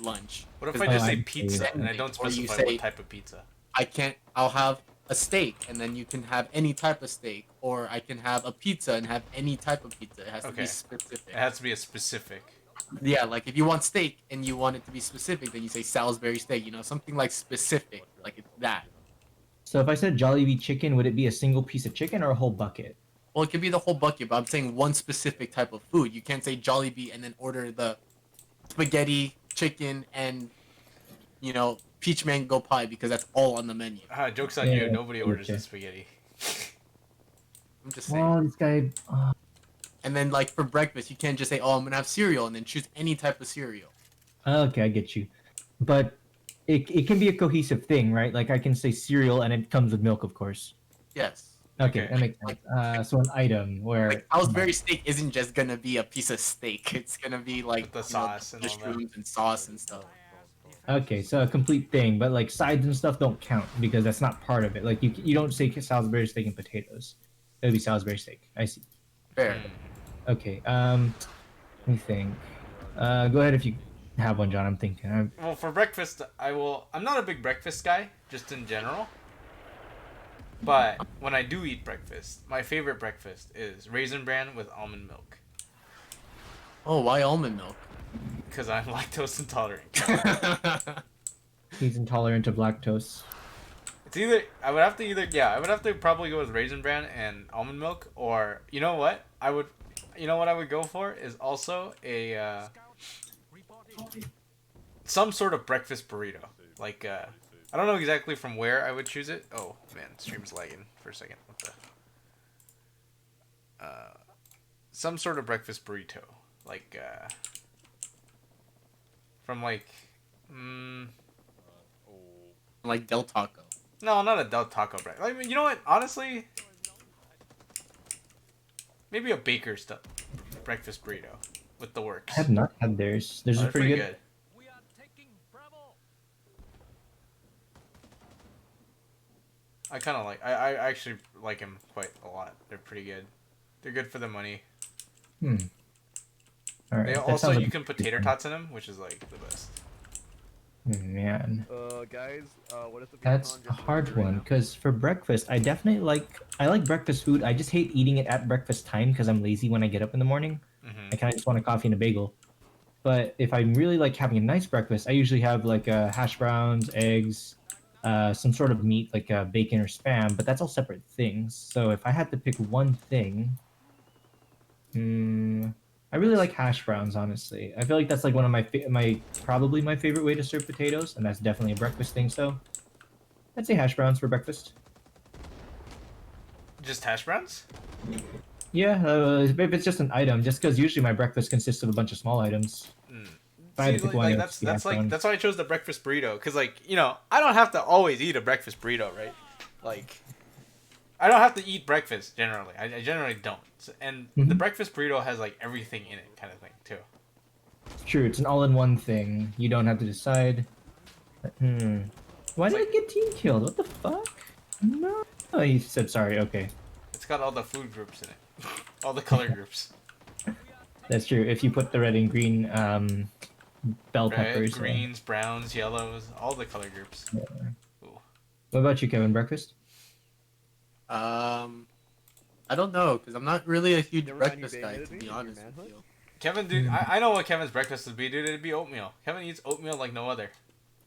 lunch," What if because I Oh, just then say I see. pizza and I extending. don't Or you specify what say, type of pizza? I'll have a steak and then you can have any type of steak, or I can have a pizza and have any type of pizza. It has to Okay. be It specific. has to be a specific. Yeah, like if you want steak and you want it to be specific, then you say Salisbury steak, you know, something like specific, like it's that. So if I said Jollibee chicken, would it be a single piece of chicken or a whole bucket? Well, it could be the whole bucket, but I'm saying one specific type of food. You can't say Jollibee and then order the spaghetti, chicken, and peach mango pie because that's all on the menu. Ah, joke's on Yeah, you. Nobody I orders getcha. the spaghetti. I'm just saying. Oh, this guy. And then like for breakfast, you can't just say, "Oh, I'm gonna have cereal," and then choose any type of cereal. Okay, I get you. But it can be a cohesive thing, right? Like I can say cereal and it comes with milk, of course. Yes. Okay, Okay. that makes sense. Like So an item like where Salisbury steak isn't just gonna be a piece of steak. It's gonna be like With the sauce and all that. mushrooms and sauce and stuff. okay, so a complete thing, but like sides and stuff don't count because that's not part of it. Like you don't say Salisbury steak and potatoes. It would be Salisbury steak. I see. Fair. Hmm. Okay. Let me think. Go ahead if you have one, John. I'm thinking. Well, for breakfast, I will. I'm not a big breakfast guy, just in general. But when I do eat breakfast, my favorite breakfast is raisin bran with almond milk. Oh, why almond milk? because I'm lactose intolerant. He's intolerant of lactose. It's either I would have to I would have to probably go with Raisin Bran and almond milk, or you know what I would go for is also a some sort of breakfast burrito. Like I don't know exactly from where I would choose it. Oh man, stream's lagging for a second. What the? Some sort of breakfast burrito, like from like, Like Del Taco. no, not a Del Taco bread. I mean, you know what? Honestly, maybe a baker's breakfast burrito with the works. I have not had theirs. Theirs Oh, are pretty good. I kind of like. I actually like them quite a lot. They're pretty good. They're good for the money. Hmm. All right. They that also sounds you like can put tater tots in them, which is like the best. Man, Guys, what is the that's a hard one because for breakfast, I like breakfast food. I just hate eating it at breakfast time because I'm lazy when I get up in the morning. Mm-hmm. I kind of just want a coffee and a bagel. But if I'm really like having a nice breakfast, I usually have like hash browns, eggs, some sort of meat like bacon or spam. But that's all separate things. So if I had to pick one thing, I really like hash browns. Honestly, I feel like that's like one of my probably my favorite way to serve potatoes, and that's definitely a breakfast thing. So I'd say hash browns for breakfast. Just hash browns? Yeah, if it's just an item, just because usually my breakfast consists of a bunch of small items. If I had See, to pick like, one, it would that's just be hash browns. that's why I chose the breakfast burrito, because like I don't have to always eat a breakfast burrito, right? Like I don't have to eat breakfast generally. I generally don't. And the breakfast burrito has like everything in it, kind of thing too. True, it's an all-in-one thing. You don't have to decide. Why did I get team killed? What the fuck? No. Oh, he said sorry. Okay, It's got all the food groups in it, all the color groups. that's true. If you put the red and green bell Red, peppers. greens, browns, yellows, all the color groups. Ooh. What about you, Kevin? Breakfast? I don't know because I'm not really a huge breakfast guy to be honest with you. Kevin, dude, I know what Kevin's breakfast would be, dude. It'd be oatmeal. Kevin eats oatmeal like no other.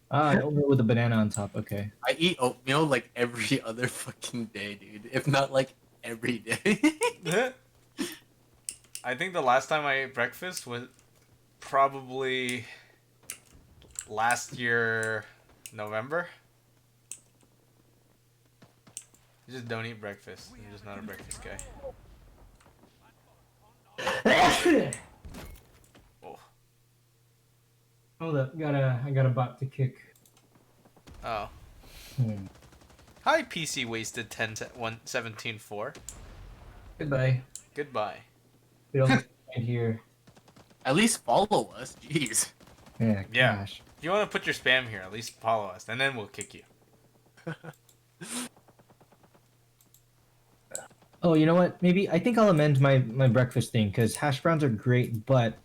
Ah, oatmeal with a banana on top. Okay. I eat oatmeal like every other fucking day, dude. If not like every day. I think the last time I ate breakfast was probably last year, November. I just don't eat breakfast. I'm just not a breakfast guy. Oh. Hold up, I got a bot to kick. Oh. Hi, PC wasted 10-1-17-4. Goodbye. Goodbye. We don't right here. At least follow us, jeez. Yeah. Yeah. Gosh. If you want to put your spam here, at least follow us, and then we'll kick you. Oh, you know what? Maybe I think I'll amend my breakfast thing because hash browns are great, but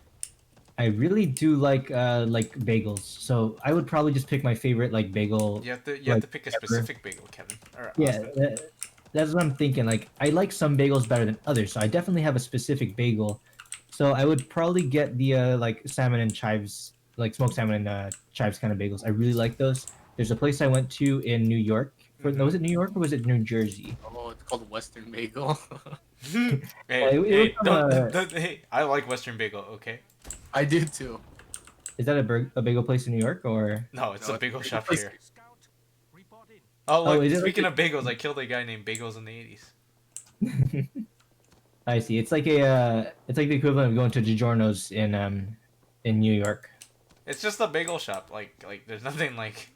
I really do like bagels. So I would probably just pick my favorite like bagel. You have to pick a specific bagel, Kevin. Or Yeah, Austin. that's what I'm thinking. Like I like some bagels better than others, so I definitely have a specific bagel. So I would probably get the like salmon and chives, like smoked salmon and chives kind of bagels. I really like those. There's a place I went to in New York. Was it New York or was it New Jersey? Oh, it's called Western Bagel. Hey, it was hey, from hey, I like Western Bagel, okay? I do too. Is that a bagel place in New York or? No, it's No, a bagel it's a shop place- here. Oh, Oh, look, is it like speaking of bagels, I killed a guy named Bagels in the 80s. I see. It's like it's like the equivalent of going to DiGiorno's in New York. It's just a bagel shop. Like there's nothing like...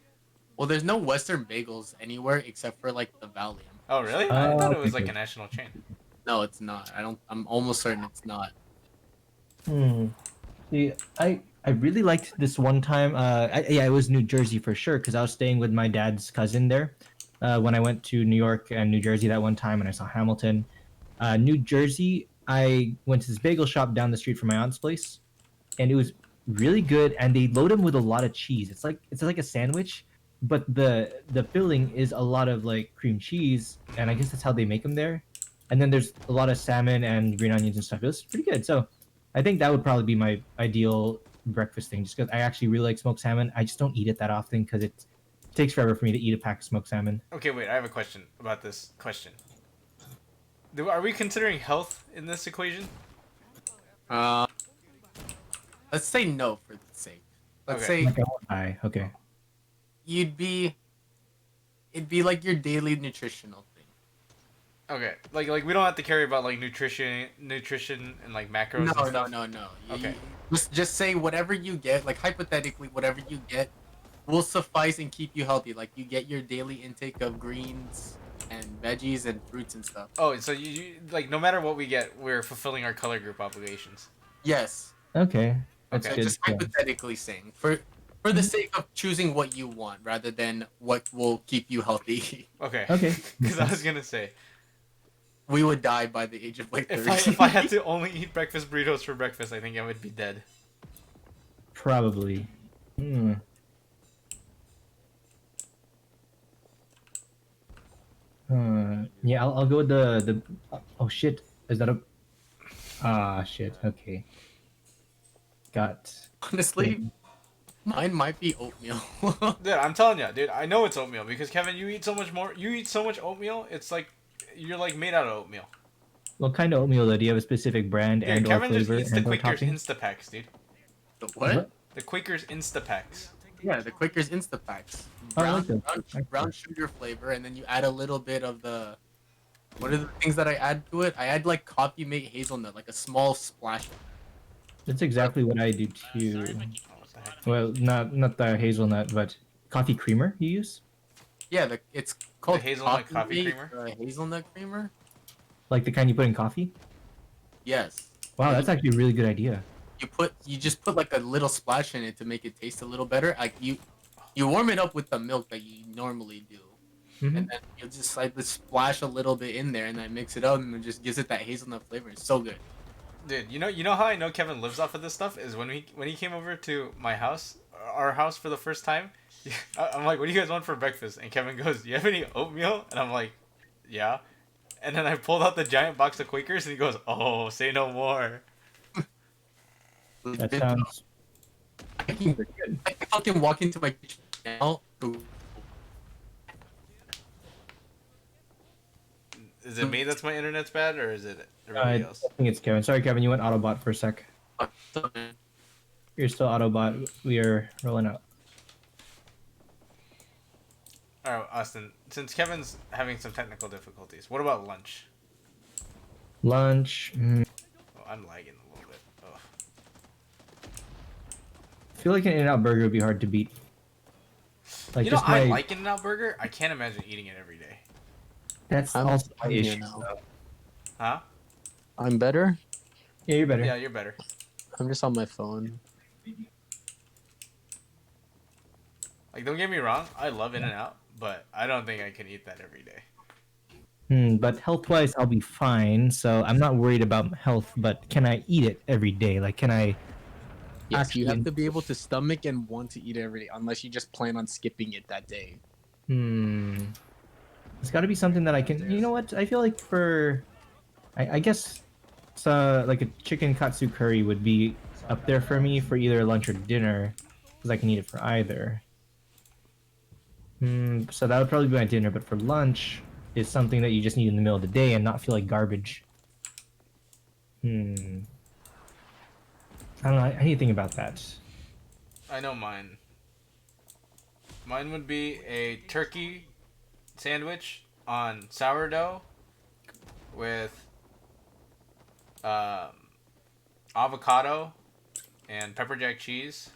Well, there's no Western bagels anywhere except for like the Valium. Oh, really? I thought it was okay. like a national chain. No, it's not. I'm almost certain it's not. See, I really liked this one time. Yeah, it was New Jersey for sure because I was staying with my dad's cousin there. When I went to New York and New Jersey that one time, and I saw Hamilton. New Jersey, I went to this bagel shop down the street from my aunt's place, and it was really good. And they load them with a lot of cheese. It's like a sandwich, but the filling is a lot of like cream cheese, and I guess that's how they make them there. And then there's a lot of salmon and green onions and stuff. It was pretty good. So I think that would probably be my ideal breakfast thing, just because I actually really like smoked salmon. I just don't eat it that often because it takes forever for me to eat a pack of smoked salmon. Okay, wait. I have a question about this question. Are we considering health in this equation? Uh, let's say no for the sake. Let's Okay. say Like I won't die. Okay. it'd be like your daily nutritional thing. Okay. Like we don't have to carry about like nutrition, and like macros. No, and stuff? no. Okay. Just say whatever you get, like hypothetically, whatever you get will suffice and keep you healthy. Like you get your daily intake of greens and veggies and fruits and stuff. Oh, so you like no matter what we get, we're fulfilling our color group obligations. Yes. Okay. That's Okay. So good. just Yeah. hypothetically saying, for the sake of choosing what you want rather than what will keep you healthy. Okay. Okay. Because I was gonna say, We would die by the age of like 30. if I had to only eat breakfast burritos for breakfast, I think I would be dead. Probably. Hmm. Yeah, I'll go with the. Oh shit! Is that a? Ah shit. Okay. Got. Honestly, mine might be oatmeal. Dude, I'm telling you, dude. I know it's oatmeal because Kevin, you eat so much more. You eat so much oatmeal. It's like you're like made out of oatmeal. What kind of oatmeal though? Do you have a specific brand Dude, and or Kevin just flavor eats the and or Quaker's topping? Instapacks, dude. The what? The Quaker's Instapacks. Yeah, the Quaker's Instapacks. Oh, I Brown, like them. brown sugar flavor, and then you add a little bit of the. What are the things that I add to it? I add like coffee mate hazelnut, like a small splash. That's exactly what I do too. Oh, what the heck? Well, not the hazelnut, but coffee creamer you use? Yeah, it's called hazelnut coffee mate, creamer? hazelnut creamer. Like the kind you put in coffee? Yes. Wow, that's actually a really good idea. You just put like a little splash in it to make it taste a little better. Like you warm it up with the milk that you normally do. Mhm. And then you just like splash a little bit in there and then mix it up and it just gives it that hazelnut flavor. It's so good. Dude, you know how I know Kevin lives off of this stuff is when he came over to my house, our house for the first time. I'm like, what do you guys want for breakfast? And Kevin goes, do you have any oatmeal? And I'm like, yeah. And then I pulled out the giant box of Quakers and he goes, oh, say no more. That sounds I can fucking walk into my kitchen now. Is it me that's my internet's bad or is it everybody I else? think it's Kevin. Sorry, Kevin, you went Autobot for a sec. You're still Autobot. We are rolling out. Alright, Austin, since Kevin's having some technical difficulties, what about lunch? Lunch. Oh, I'm lagging a little bit. Oh. I feel like an In-N-Out burger would be hard to beat. Like You know, just I my, like In-N-Out Burger. I can't imagine eating it every day. that's I'm also my here issue. now. though. Huh? I'm better. Yeah, you're better. Yeah, you're better. I'm just on my phone. Like, don't get me wrong, I love In-N-Out, but I don't think I can eat that every day. But health-wise, I'll be fine. So I'm not worried about health. But can I eat it every day? Like, can I? Yes, you Actually- have to be able to stomach and want to eat every day, unless you just plan on skipping it that day. It's got to be something that I can. You know what? I feel like I guess, it's like a chicken katsu curry would be up there for me for either lunch or dinner, because I can eat it for either. So that would probably be my dinner. But for lunch, is something that you just need in the middle of the day and not feel like garbage. I don't know. I need to think about that. I know mine. Mine would be a turkey sandwich on sourdough with avocado and pepper jack cheese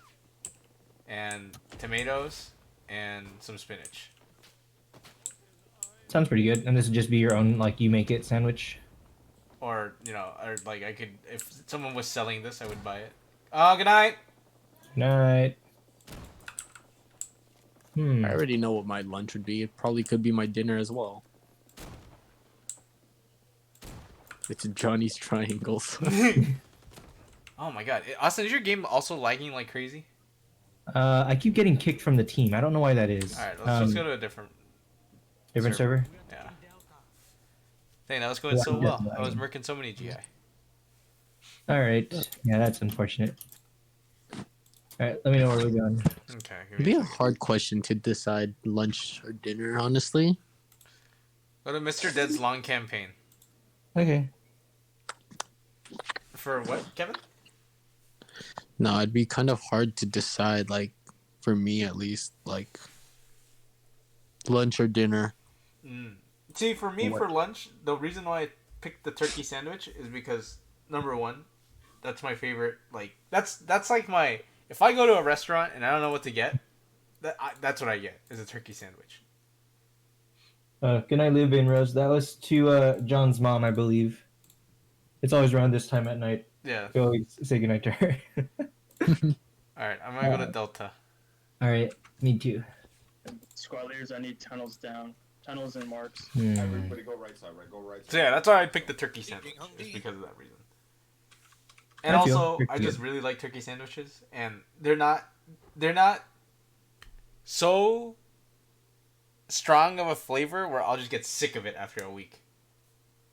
and tomatoes and some spinach. Sounds pretty good. And this would just be your own, like, you make it sandwich. Or, you know, or like I could, if someone was selling this, I would buy it. Oh, good night. Night. I already know what my lunch would be. It probably could be my dinner as well. It's Johnny's Triangles. Oh my god. Austin, is your game also lagging like crazy? I keep getting kicked from the team. I don't know why that is. Alright, let's go to a different server. Yeah. Dang, that was going so Yeah, well. I was lagging. merking so many GI. All right. Yeah, that's unfortunate. All right, let me know where we're going. Okay. Give It'd me be a a second. hard question to decide lunch or dinner, honestly. Go to Mr. Dead's long campaign. Okay. For what, Kevin? No, it'd be kind of hard to decide, like, for me at least, like, lunch or dinner. Mm. See, for me, What? for lunch, the reason why I picked the turkey sandwich is because number one, that's my favorite. Like that's like my. If I go to a restaurant and I don't know what to get, that's what I get is a turkey sandwich. Good night, Lou Van Rose. That was to John's mom, I believe. It's always around this time at night. Yeah. We always say goodnight to her. All right, I'm gonna go to Delta. All right, me too. Squad leaders, I need tunnels down. Tunnels and marks. Everybody go right side, right? Go right side. So yeah, that's why I picked the turkey sandwich. Just because of that reason. And I feel also, pretty I just good. really like turkey sandwiches, and they're not so strong of a flavor where I'll just get sick of it after a week.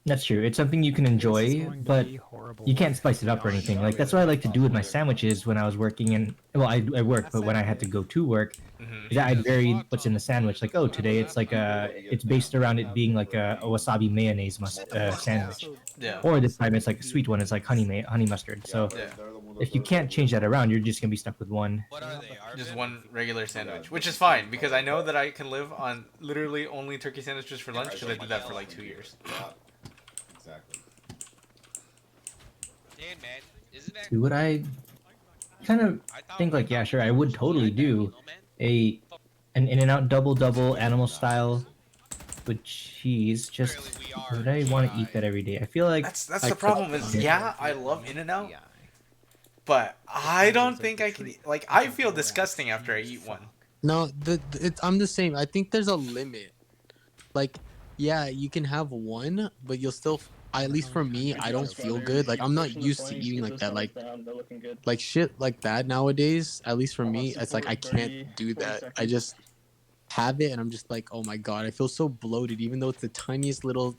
That's true. It's something you can enjoy, but you can't spice it up or anything. Like that's what I like to do with my sandwiches when I was working in. Well, I work, but when I had to go to work, Mm-hmm. is that I'd vary what's in the sandwich. Like, oh, today it's like it's based around it being like a wasabi mayonnaise sandwich, Yeah. or this time it's like a sweet one. It's like honey mustard. So Yeah. if you can't change that around, you're just gonna be stuck with one. What are they? Just Arvin? one regular sandwich, which is fine because I know that I can live on literally only turkey sandwiches for lunch because I did that for like 2 years. Yeah, exactly. Dan, man, isn't that? What I kind of I thought think like, yeah, sure, I would totally do No, man. an In-N-Out double animal style with cheese. Just Clearly we are would I want to GI. eat that every day? I feel like That's I the problem is yeah, I love In-N-Out, but I don't think I can eat, like I feel disgusting after I eat one. No, I'm the same. I think there's a limit. Like, yeah, you can have one, but you'll still. At least for me, I don't feel good. Like I'm not used to eating like that. Like shit like that nowadays. At least for me, it's like I can't do that. I just have it, and I'm just like, oh my god, I feel so bloated, even though it's the tiniest little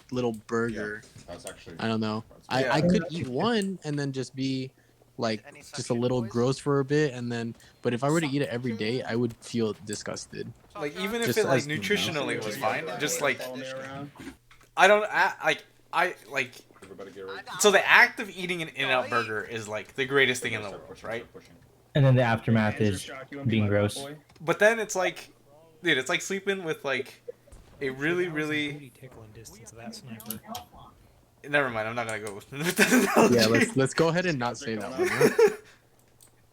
burger. That's actually. I don't know. Yeah. I could eat one and then just be like just a little gross for a bit, and then. But if I were to eat it every day, I would feel disgusted. Like even if Just it like as the nutritionally was fine, just like Follow me around. I don't I like Everybody get ready. so the act of eating an In-N-Out burger is like the greatest thing in the Start world, pushing, right? start pushing. and then the aftermath Hands are is shocked, you wanna be being my gross. boy? But then it's like, dude, it's like sleeping with like a really Booty tickling distance of that sniper. Never mind, I'm not gonna go with that analogy. Yeah, let's go ahead and not say that one. Huh?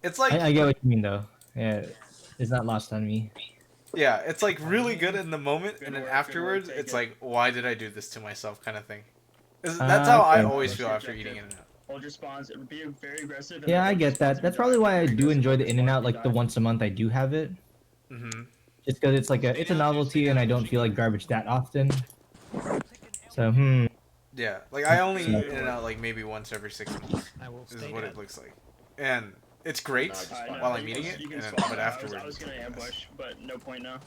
It's like I get what you mean though. Yeah, it's not lost on me. yeah, it's like really good in the moment, and then Good work, afterwards, take it's it. like, why did I do this to myself, kind of thing. That's how I Okay. always feel after eating In-N-Out. Hold your spawns. Be very aggressive. and Yeah, I hold your get spawns that. if That's you probably die. why I Very do aggressive enjoy with the your In-N-Out spawns if you like the die. once a month I do have it. Mm-hmm. Just because it's like it's a novelty and I don't feel like garbage that often. So Yeah, like I only eat In-N-Out like maybe once every 6 months. I will This stay is what dead. it looks like, and it's great Alright, while no, I'm you eating can- it, you can and then, spawn. but afterwards, I was gonna ambush, but no point now.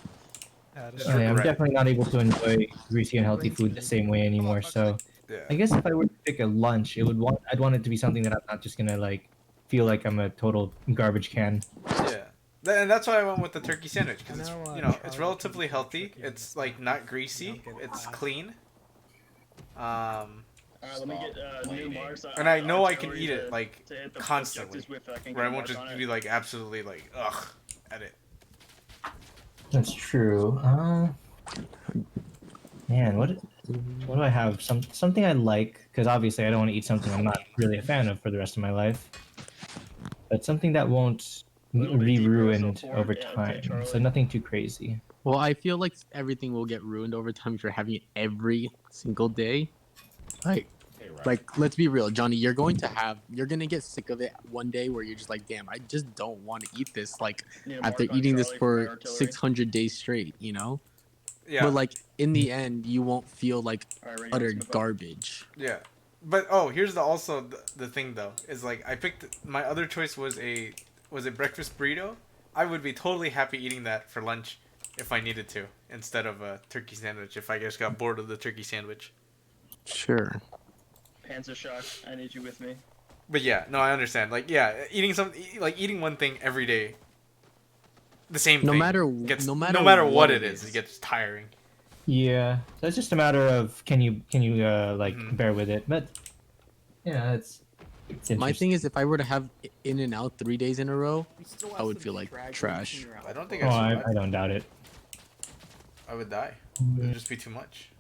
Just I'm regret. definitely not able to enjoy greasy and healthy food the same way anymore. So yeah. I guess if I were to pick a lunch, I'd want it to be something that I'm not just gonna like feel like I'm a total garbage can. Yeah, and that's why I went with the turkey sandwich because it's Now, you know it's Charlie relatively can healthy. cook you It's in like the not sun. greasy. You don't get It's hot. clean. Alright, let me get new marks. And I know I can artillery eat it to- like to hit the constantly, objectives with, I can where I get a won't mark just on it. be like absolutely like ugh at it. That's true. Man, what do I have? Something I like because obviously I don't want to eat something I'm not really a fan of for the rest of my life. But something that won't Little bit be deeper, ruined so over forward, yeah, time. okay, Charlie. So nothing too crazy. Well, I feel like everything will get ruined over time if you're having it every single day. Like, let's be real, Johnny. You're gonna get sick of it one day where you're just like, damn, I just don't want to eat this. Like Need a after mark on eating this Charlie my for artillery. 600 days straight, you know. Yeah, But like in the end, you won't feel like Alright, ready, utter let's move up. garbage. yeah. But oh, here's the thing though is like I picked my other choice was a breakfast burrito. I would be totally happy eating that for lunch if I needed to instead of a turkey sandwich if I just got bored of the turkey sandwich. Sure. Panzer shock. I need you with me. But yeah, no, I understand. Like, yeah, eating one thing every day, the same No thing. matter No matter matter what it it is, it gets tiring. Yeah, so it's just a matter of can you like Mhm. bear with it. But yeah, it's My thing interesting. is, if I were to have In and Out 3 days in a row, We still I have would some feel like stragglers trash. in your I don't think Oh, I'd outfit. survive. I don't doubt it. I would die. It would just be too much.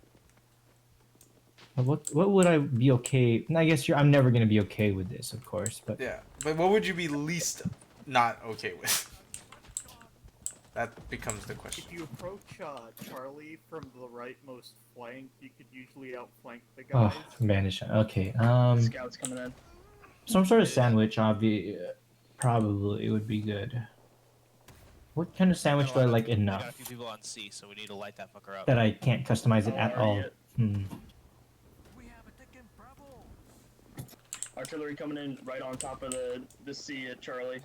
What would I be okay? I guess I'm never gonna be okay with this, of course. But Yeah, but what would you be least not okay with? That becomes the question. If you approach Charlie from the rightmost flank, you could usually outflank the oh, guys. banish. Okay. Scouts coming in. Some sort of sandwich, probably would be good. What kind of sandwich do I like I got a enough few people on C, so we need to light that fucker up. that I can't customize it Oh, at already all? hit. Hmm. Artillery coming in right on top of the C at Charlie.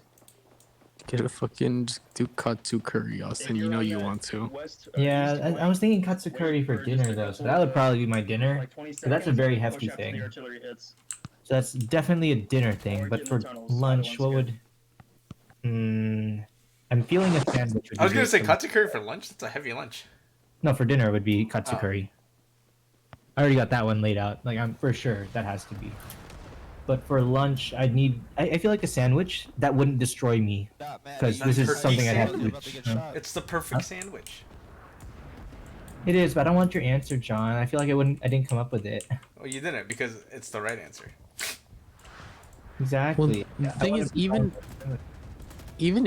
Get a fucking just do katsu curry, If Austin. You you're know on you that want to. West, Yeah, east I flank, was thinking katsu wait curry for just dinner a though, so couple that would of- probably be my dinner. like 20 So that's a seconds, very and push hefty after the thing. artillery hits. So that's definitely a dinner thing. Or But get in for the tunnels. Either lunch, one's what good. would? I'm feeling a sandwich would be I was gonna great say for lunch. katsu curry for lunch. That's a heavy lunch. No, for dinner would be katsu Oh. curry. I already got that one laid out. Like I'm for sure that has to be. But for lunch, I'd need. I feel like a sandwich that wouldn't destroy me. Because this is turkey something I'd have sandwich. to. It's the perfect sandwich. It is, but I don't want your answer, John. I feel like I didn't come up with it. Well, you didn't because it's the right answer. Exactly. The thing is, even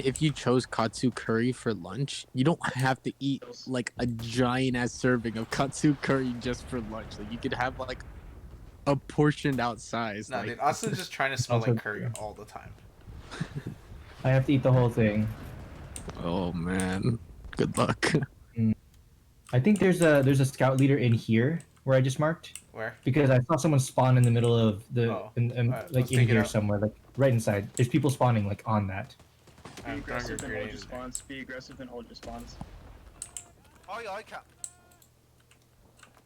if you chose katsu curry for lunch, you don't have to eat like a giant ass serving of katsu curry just for lunch. Like you could have like a portioned out size. No, like, dude, Austin's just trying to smell Also like curry true. all the time. I have to eat the whole thing. oh man, good luck. I think there's a scout leader in here where I just marked Where? because I saw someone spawn in the middle of the Oh. Alright, like let's in take it here out. somewhere, like right inside. There's people spawning like on that. Be I'm throwing a aggressive and hold grenade your in there. spawns. Be aggressive and hold your spawns. Oh yeah, I can't.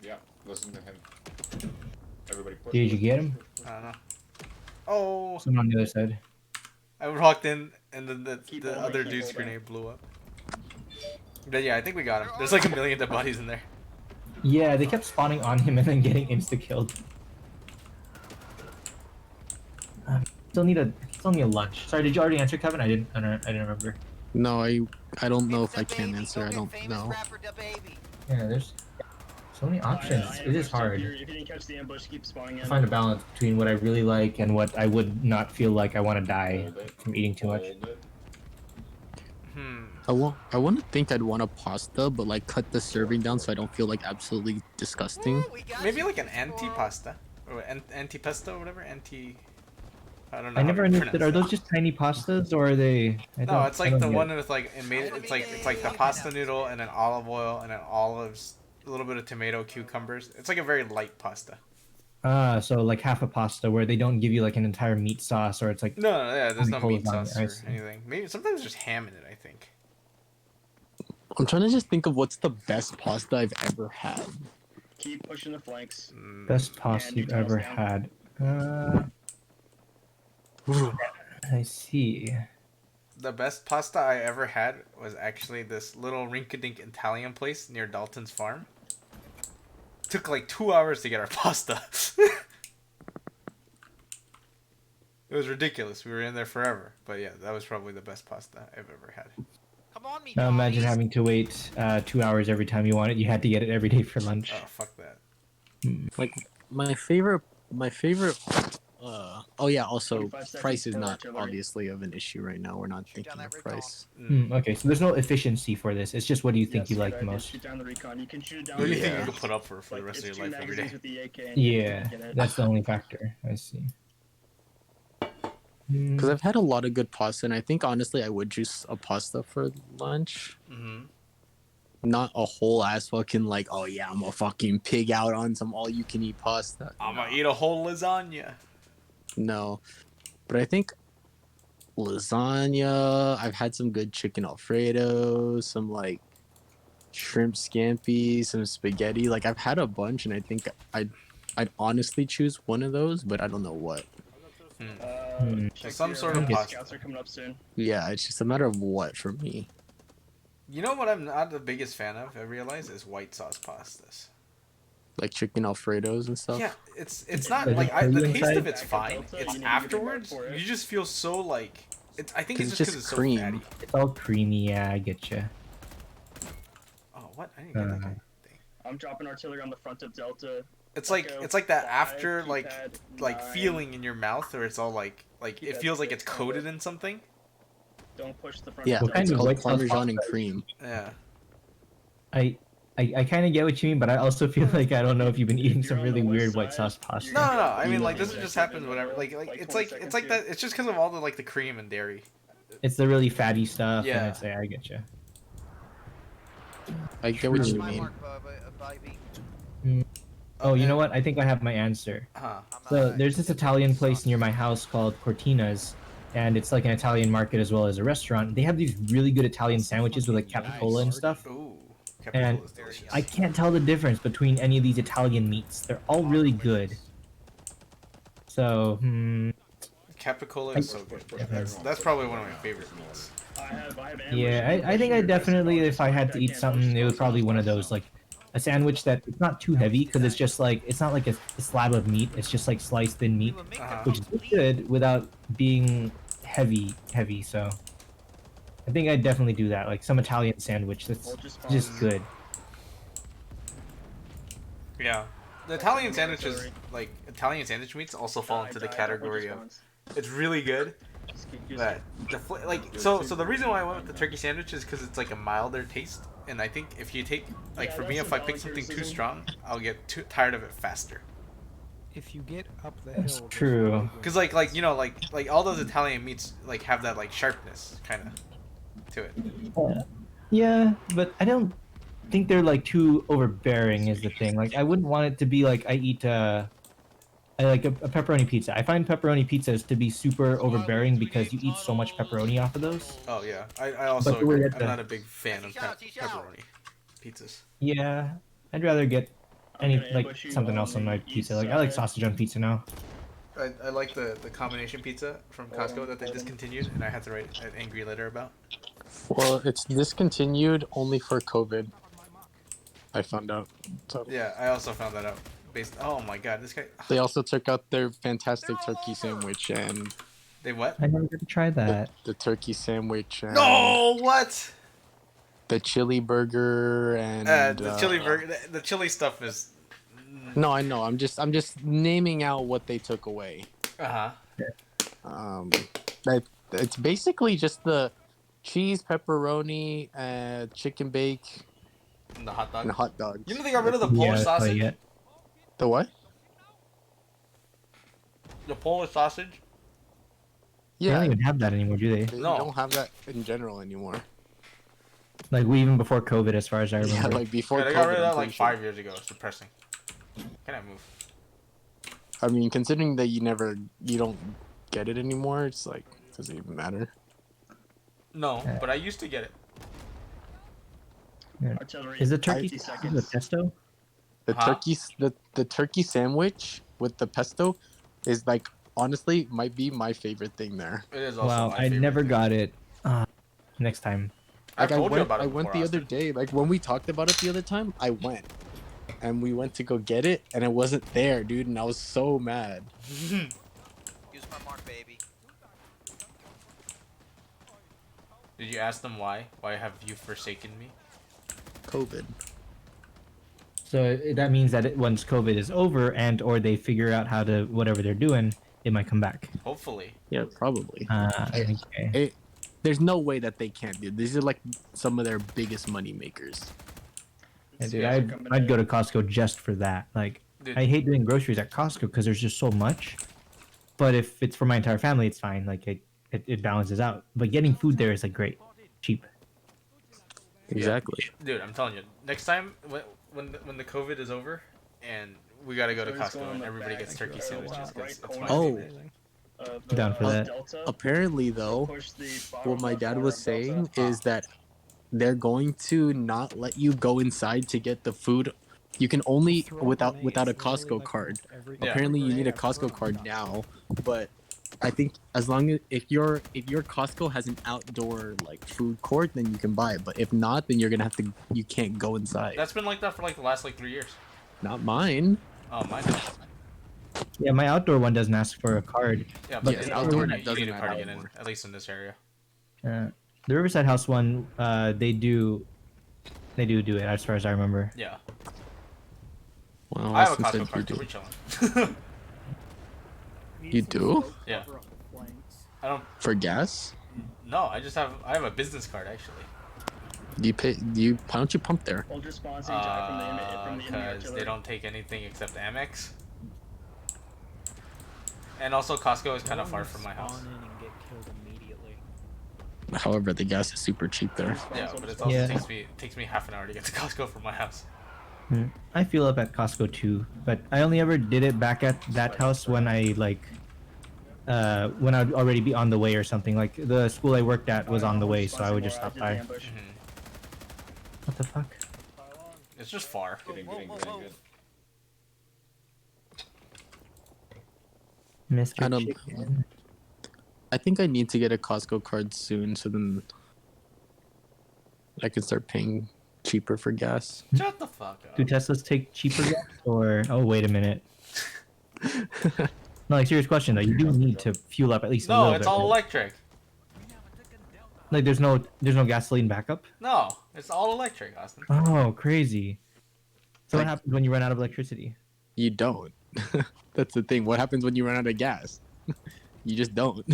Yeah, listen to him. Everybody push. Did you push, get push, him? push, push. I don't know. Oh, Someone on the other side. I walked in and then Keep the holding, other keep dude's holding. grenade blew up. But yeah, I think we got him. There's like a million dead bodies in there. Yeah, they kept spawning on him and then getting insta killed. Still need a lunch. Sorry, did you already answer, Kevin? I didn't remember. No, I don't know if I can answer. I don't know. Yeah, there's so many options. I It is ambushed. hard If you didn't catch the ambush, keep spawning to in. find a balance between what I really like and what I would not feel like I want to die Hold it. from eating too much. Hold it. I want to think I'd want a pasta, but like cut the serving down so I don't feel like absolutely disgusting. Maybe like an antipasta or antipesto or whatever. I don't know. I how never to understood. pronounce Are that. those just tiny pastas or are they? No, it's I like don't the get one it. with like it's like the pasta noodle and then olive oil and then olives, a little bit of tomato, cucumbers. It's like a very light pasta. Ah, so like half a pasta where they don't give you like an entire meat sauce, or it's like No, yeah, there's no Only meat lasagna, sauce I or see. anything. Maybe sometimes there's ham in it. I think. I'm trying to just think of what's the best pasta I've ever had. Keep pushing the flanks. best pasta And you've you toss ever down. had. I see. The best pasta I ever had was actually this little rink-a-dink Italian place near Dalton's farm. Took like 2 hours to get our pasta. It was ridiculous. We were in there forever. But yeah, that was probably the best pasta I've ever had. Come on, me. Now imagine guys. having to wait 2 hours every time you want it. You had to get it every day for lunch. Oh, fuck that. Like my favorite. Oh yeah. Also, 45 seconds price is for not artillery. obviously of an issue right now. We're not Shoot down thinking of that recon. price. Okay, so there's no efficiency for this. It's just what do you think Yes, you good like the idea. most? Shoot down the recon. You can shoot it down. What do you with think the you AK. could put up for the Like, rest of it's your 2 life every magazines day? with the AK and you Yeah, can get it. that's the only factor. I see. Because I've had a lot of good pasta, and I think honestly I would choose a pasta for lunch. Mm-hmm. Not a whole ass fucking like, oh yeah, I'm a fucking pig out on some all you can eat pasta. I'm gonna eat a whole lasagna. No, but I think lasagna. I've had some good chicken Alfredo, some like shrimp scampi, some spaghetti. Like I've had a bunch, and I think I'd honestly choose one of those, but I don't know what. check Some your, sort of pasta. scouts are coming up soon. Yeah, it's just a matter of what for me. You know what I'm not the biggest fan of? I realize is white sauce pastas. Like chicken alfredos and stuff. Yeah, it's not Does like it kill the you taste inside? of it's fine. Delta, It's you need to get a mark afterwards for it. you just feel so like it's. I think 'Cause it's it's just because just it's cream. so fatty. It's all creamy. Yeah, I get you. Oh, what? I didn't get that guy. Dang. I'm dropping artillery on the front of Delta. It's like Echo it's like that 5, after keypad like 9. feeling in your mouth, or it's all like it Keypad feels like 6, it's coated in something. Don't push the front Yeah, of What kind it's of Delta. called white sauce Parmesan and pasta? cream. Yeah. I kind of get what you mean, but I also feel like I don't know if you've been eating If you're some on the really west weird white side, sauce pasta. No, no, no. I mean, Yeah. like this just happens whenever. Like it's 20 like seconds it's like here. that. It's just because of all the like the cream and dairy. It's the really fatty stuff. Yeah. And it's, I get you. I get what you My mean. mark, baby. Oh, you know what? I think I have my answer. Huh. So there's this Italian place near my house called Cortina's, and it's like an Italian market as well as a restaurant. They have these really good Italian sandwiches with like capicola and stuff. Ooh. And Capicola is delicious. I can't tell the difference between any of these Italian meats. They're all really good. So, Capicola is so good. That's probably one of my favorite meats. I have yeah, ambush I think I in your definitely, best if I had to eat can't something, push it would sauce probably one of pasta. those, like a sandwich that it's not too heavy because it's just like, it's not like a slab of meat. It's just like sliced thin meat, which is good without being heavy. So I think I'd definitely do that, like some Italian sandwich that's just good. Yeah. The Italian sandwiches, like Italian sandwich meats, also fall into the category of it's really good. But like so the reason why I went with the turkey sandwich is because it's like a milder taste, and I think if you take like Yeah, for me that's if I the pick something volunteer too season. strong, I'll get too tired of it faster. If you get up the That's hill, there's true. really good Cause like you know like all those Italian meats like have that like sharpness kind of to it. Yeah, but I don't think they're like too overbearing is the thing. Like I wouldn't want it to be like I eat I like a pepperoni pizza. I find pepperoni pizzas to be super overbearing because you eat so much pepperoni off of those. Oh yeah, I also But the way agree. that I'm the- not a big fan of pepperoni pizzas. Yeah, I'd rather get I'm any gonna like ambush you something on else on my the pizza. east Like I like side. sausage on pizza now. I like the combination pizza from Costco that they discontinued, and I had to write an angry letter about. Well, it's discontinued only for COVID. I found out. So Yeah, I also found that out. Oh my god, this guy. they also took out their fantastic turkey sandwich and They what? I never get to try that. the turkey sandwich and No, what? the chili burger and The chili burger. The chili stuff is. No, I know. I'm just naming out what they took away. Uh huh. That it's basically just the cheese, pepperoni, chicken bake, And the hot dog. and hot dogs. You know they got rid of the Polish Yeah, that's sausage. probably it. The what? The Polish sausage. They Yeah, don't even have that anymore, do they? they No. don't have that in general anymore. Like we even before COVID, as far as I Yeah, remember. like before Yeah, they COVID. got rid of I'm that like pretty sure. 5 years ago. It's depressing. Can I move? I mean, considering that you don't get it anymore, it's like, does it even matter? No, but I used to get it. Artillery. Is the turkey 50 is seconds. it pesto? The Huh? the turkey sandwich with the pesto is like honestly might be my favorite thing there. It is also Wow, my I favorite never thing. got it. Next time. I've Like, told you about it I went before, the other Austin. day. Like when we talked about it the other time, I went, and we went to go get it, and it wasn't there, dude. And I was so mad. Use my mark, baby. Did you ask them why? Why have you forsaken me? COVID. So that means that once COVID is over and or they figure out how to whatever they're doing, it might come back. Hopefully. Yeah, probably. Okay. There's no way that they can't, dude. These are like some of their biggest money makers. Yeah, dude, Yeah, I'd go to Costco just for that. Like, Dude. I hate doing groceries at Costco because there's just so much. But if it's for my entire family, it's fine. Like, it balances out. But getting food there is like great, cheap. Exactly. Dude, I'm telling you, next time when the COVID is over and we gotta go to Artillery's going Costco on and the everybody back, gets turkey sandwiches top because right it's my corner. Oh. favorite. Down for that. Delta. Apparently, though, Push the what my left dad corner was of Delta. saying is that they're going to not let you go inside to get the food. You can only Throw without grenades, a literally Costco like card. every- Yeah. Apparently, you need a Yeah, throw Costco card grenades. now, but I think as long as if your Costco has an outdoor like food court, then you can buy it. But if not, then you can't go inside. That's been like that for like the last like 3 years. Not mine. Oh, mine does. Yeah, my outdoor one doesn't ask for a card. Yeah, But but yes, in outdoor internet, you doesn't need a matter card to get in, anymore. at least in this area. The Riverside House one, they do it as far as I remember. Yeah. Well, I have a Austin said Costco card, you so do. we're chilling. Need You some do? smoke Yeah. cover on the flanks. I don't. For gas? No, I have a business card actually. Why don't you pump there? Hold your spawn stage eye from the enemy Because artillery. they don't take anything except Amex. And also Costco is kind of far from my house. Spawn in and get killed immediately. However, the gas is super cheap there. Yeah, but it also Yeah. takes me half an hour to get to Costco from my house. I feel up at Costco too, but I only ever did it back at that house when I when I'd already be on the way or something. Like the school I worked at was on the way, so I would just stop by. What the fuck? It's just far. Getting good. Mr. I don't- Chicken. I think I need to get a Costco card soon, so then I can start paying cheaper for gas. Shut the fuck up. Do Teslas take cheaper gas or? Oh wait a minute. No, like serious question though. You do need to fuel up at least a No, little it's bit. all right? electric. Like there's no gasoline backup. No, it's all electric, Austin. Oh, crazy. So what Like- happens when you run out of electricity? You don't. That's the thing. What happens when you run out of gas? You just don't.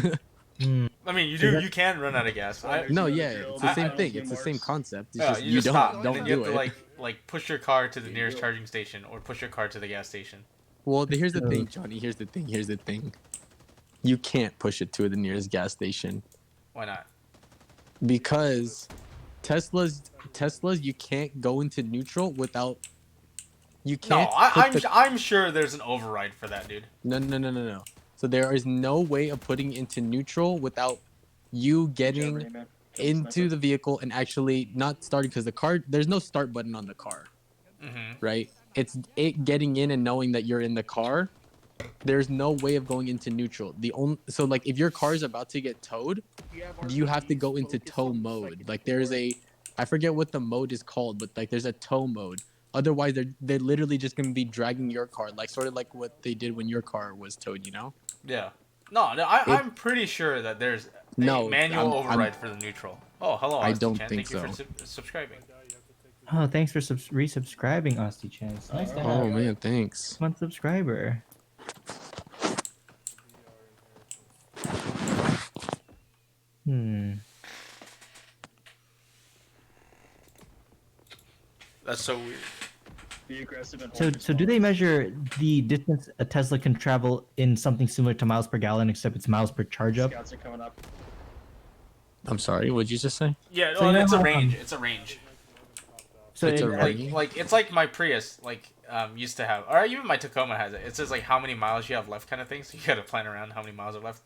I mean, you can run out of gas. No, yeah, it's the I- same I- thing. It's the same concept. It's Yeah, just you you just stop, don't and then you do have it. to like push your car to the nearest charging station or push your car to the gas station. Well, here's the thing, Johnny. Here's the thing. You can't push it to the nearest gas station Why not? because Teslas you can't go into neutral without. You No, can't. put I'm sure there's an override for that, dude. No. So there is no way of putting into neutral without you getting into the vehicle and actually not starting because the car. There's no start button on the car, right? It's it getting in and knowing that you're in the car. There's no way of going into neutral. So like if your car is about to get towed, you have to go into tow mode. Like there's I forget what the mode is called, but like there's a tow mode. Otherwise, they're literally just gonna be dragging your car, like sort of like what they did when your car was towed. You know? Yeah. No, I'm pretty sure that there's a manual override for the neutral. Oh, hello, I Austin don't Chan. think Thank you so. for subscribing. Oh, thanks for resubscribing, Austie Chan. It's nice to have Oh man, thanks. one subscriber. That's so weird. Be aggressive and So hold do they measure the distance a Tesla can travel in something similar to miles per gallon, except it's miles per charge up? Scouts are coming up. I'm sorry. What'd you just say? Yeah, So no, you it's know a how, range. It's a range. So It's a it- range. Like it's like my Prius used to have, or even my Tacoma has it. It says like how many miles you have left, kind of thing. So you gotta plan around how many miles are left.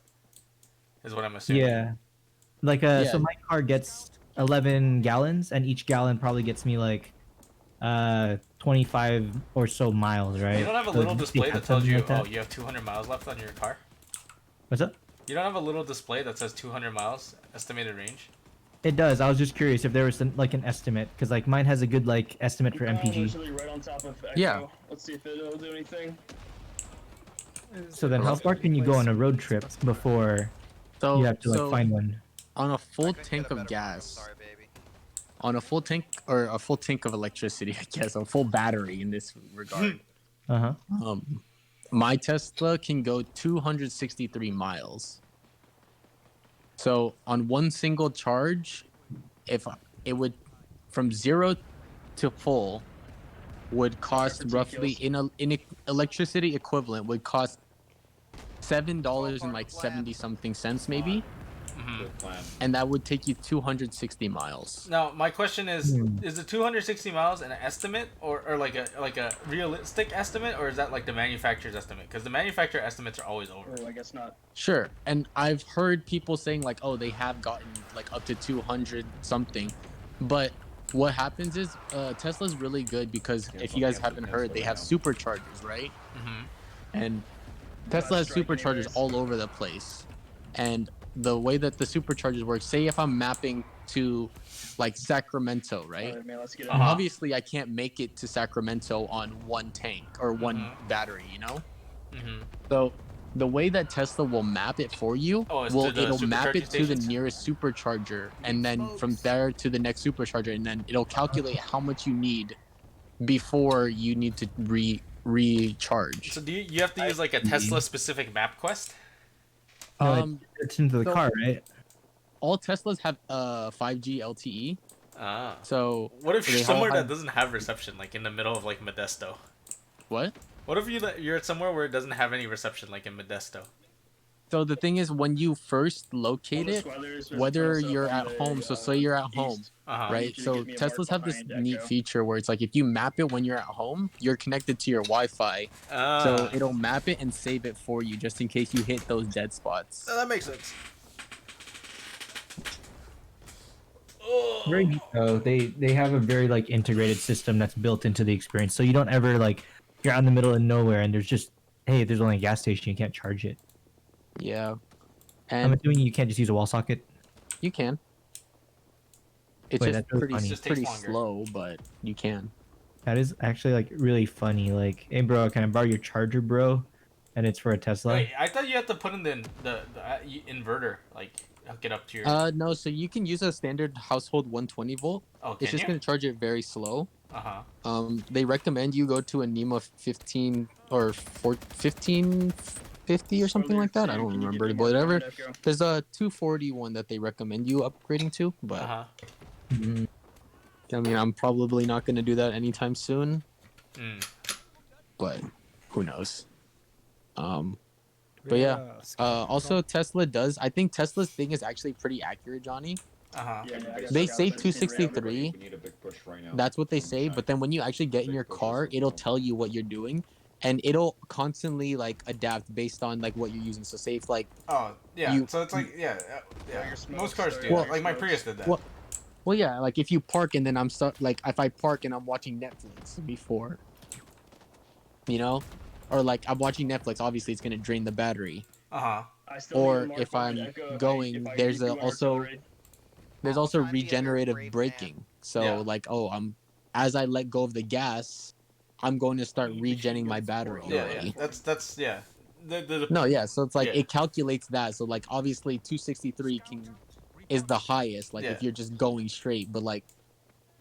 Is what I'm assuming. Yeah. Like Yeah. so my car gets 11 gallons, and each gallon probably gets me like 25 or so miles, right? You don't have a So little do you display have that tells something you, like that? oh, you have 200 miles left on your car. What's up? You don't have a little display that says 200 miles estimated range. It does. I was just curious if there was like an estimate, because like mine has a good like estimate for MPG. Literally right on top of Echo. Yeah. Let's see if it'll do anything. So then, how far can you go on a road trip before So you have to like find one? on a I full couldn't tank get a of better one, I'm gas, sorry, baby. on a full tank or a full tank of electricity, I guess, a full battery in this regard. Uh huh. My Tesla can go 263 miles. So on one single charge, if it would from 0 to full would cost roughly in electricity equivalent would cost $7 and like 70 something cents maybe, Good plan. and that would take you 260 miles. Now, my question is the 260 miles an estimate or like a realistic estimate, or is that like the manufacturer's estimate? Because the manufacturer estimates are always over. Oh, I guess not. Sure, and I've heard people saying like, oh, they have gotten like up to 200 something, but what happens is Tesla's really good because if you guys haven't heard, they have superchargers, right? And Tesla has striking superchargers areas. all over the place, and the way that the superchargers work, say if I'm mapping to like Sacramento, right? Alright, man, let's get it. Uh-huh. Obviously, I can't make it to Sacramento on one tank or one battery, you know. So the way that Tesla will map it for you, Oh, it's to the it'll map supercharging it to the stations? nearest supercharger, and then from smokes. there to the next supercharger, and then it'll calculate how much you need before you need to recharge. So do you have to use like a Tesla specific map quest? It's into the so- car, right? All Teslas have 5G LTE. Ah. So What if you're they all somewhere that have- doesn't have reception, like in the middle of like Modesto? What? What if you're at somewhere where it doesn't have any reception, like in Modesto? So the thing is, when you first locate All the it, squadlers, there's a whether tunnel you're set at from home, the, so say you're at home, east. Uh-huh. right? need you to So give me a mark Teslas have this behind neat Echo. feature where it's like if you map it when you're at home, you're connected to your Wi-Fi, so it'll map it and save it for you just in case you hit those dead spots. that makes sense. Very neat though. They have a very like integrated system that's built into the experience, so you don't ever like you're out in the middle of nowhere and there's just hey, there's only a gas station, you can't charge it. Yeah, I'm and assuming you can't just use a wall socket. you can. It's Wait, just that's really pretty funny. It just takes pretty longer. slow, but you can. That is actually like really funny. Like, hey bro, can I borrow your charger, bro? And it's for a Tesla. Wait, I thought you had to put in the inverter, like hook it up to your. No, so you can use a standard household 120 volt. Oh, It's can just you? gonna charge it very slow. Uh-huh. They recommend you go to a NEMA 15 or 1550 or something like that. I don't remember, but whatever. There's a 240 that they recommend you upgrading to, but Uh-huh. I mean, I'm probably not gonna do that anytime soon. But who knows? But yeah. Also Tesla does. I think Tesla's thing is actually pretty accurate, Johnny. Uh-huh. They say 263. We need a big push right now. That's what they From say, the but then when you actually get in your car, it'll tell you what you're doing, and it'll constantly like adapt based on like what you're using. So say if like Oh, yeah. You- So it's like yeah. your smokes, Most cars do. Well- that. Like my Prius did that. Well- well, yeah, like if you park and then I'm stuck, like if I park and I'm watching Netflix before, you know, or like I'm watching Netflix, obviously it's gonna drain the battery. Uh-huh. I still Or need a mark if behind I'm Echo going, if I there's need a you on also- artillery. There's Oh, also try and be a very regenerative brave braking. So Yeah. like, as I let go of the gas, I'm going to start regenning my battery Yeah, already. yeah. That's yeah. The No, yeah. So it's like Yeah. it calculates that. So like obviously 263 is the highest. Like Yeah. if you're just going straight, but like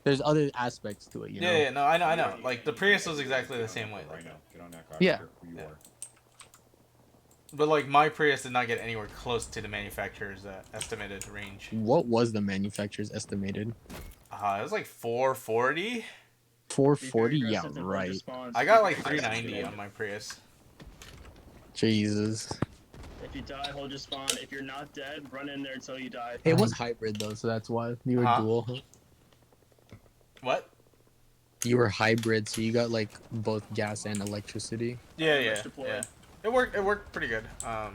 there's other aspects to it. You know. yeah, no, I know. Like the Prius was exactly the same way. Right now. Get on that car. Yeah. I don't care who you are. But like my Prius did not get anywhere close to the manufacturer's estimated range. What was the manufacturer's estimated? It was like 440. 440. Be Yeah, very aggressive and hold right. your spawns. I got like 390 on my Prius. Jesus. If you die, hold your spawn. If you're not dead, run in there until you die. It was hybrid though, so that's why you were dual. What? You were hybrid, so you got like both gas and electricity. Yeah, Much yeah, deployed. yeah. It worked pretty good. I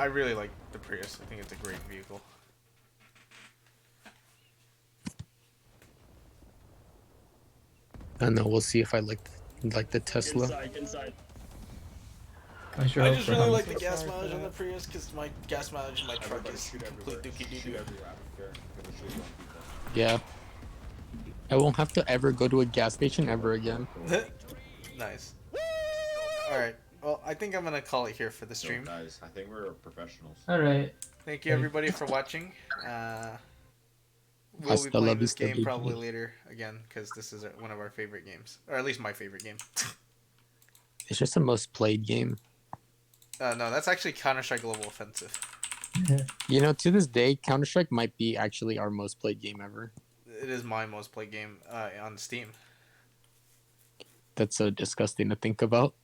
really like the Prius. I think it's a great vehicle. I don't know. We'll see if I like the Tesla. Inside, inside. I sure I hope just so. really like the gas mileage on the Prius because my gas mileage in my truck Everybody is shoot complete everywhere. dookie Shoot doo. everywhere. I don't care. Give a shit on people. Yeah. I won't have to ever go to a gas station ever again. Nice. All right. Well, I think I'm gonna call it here for the So, stream. guys, I think we're professionals. All right. Thank you everybody for watching. We'll be Hasta la playing this vista, game baby. probably later again because this is one of our favorite games, or at least my favorite game. It's just the most played game. No, that's actually Counter-Strike Global Offensive. You know, to this day, Counter Strike might be actually our most played game ever. It is my most played game on Steam. That's so disgusting to think about.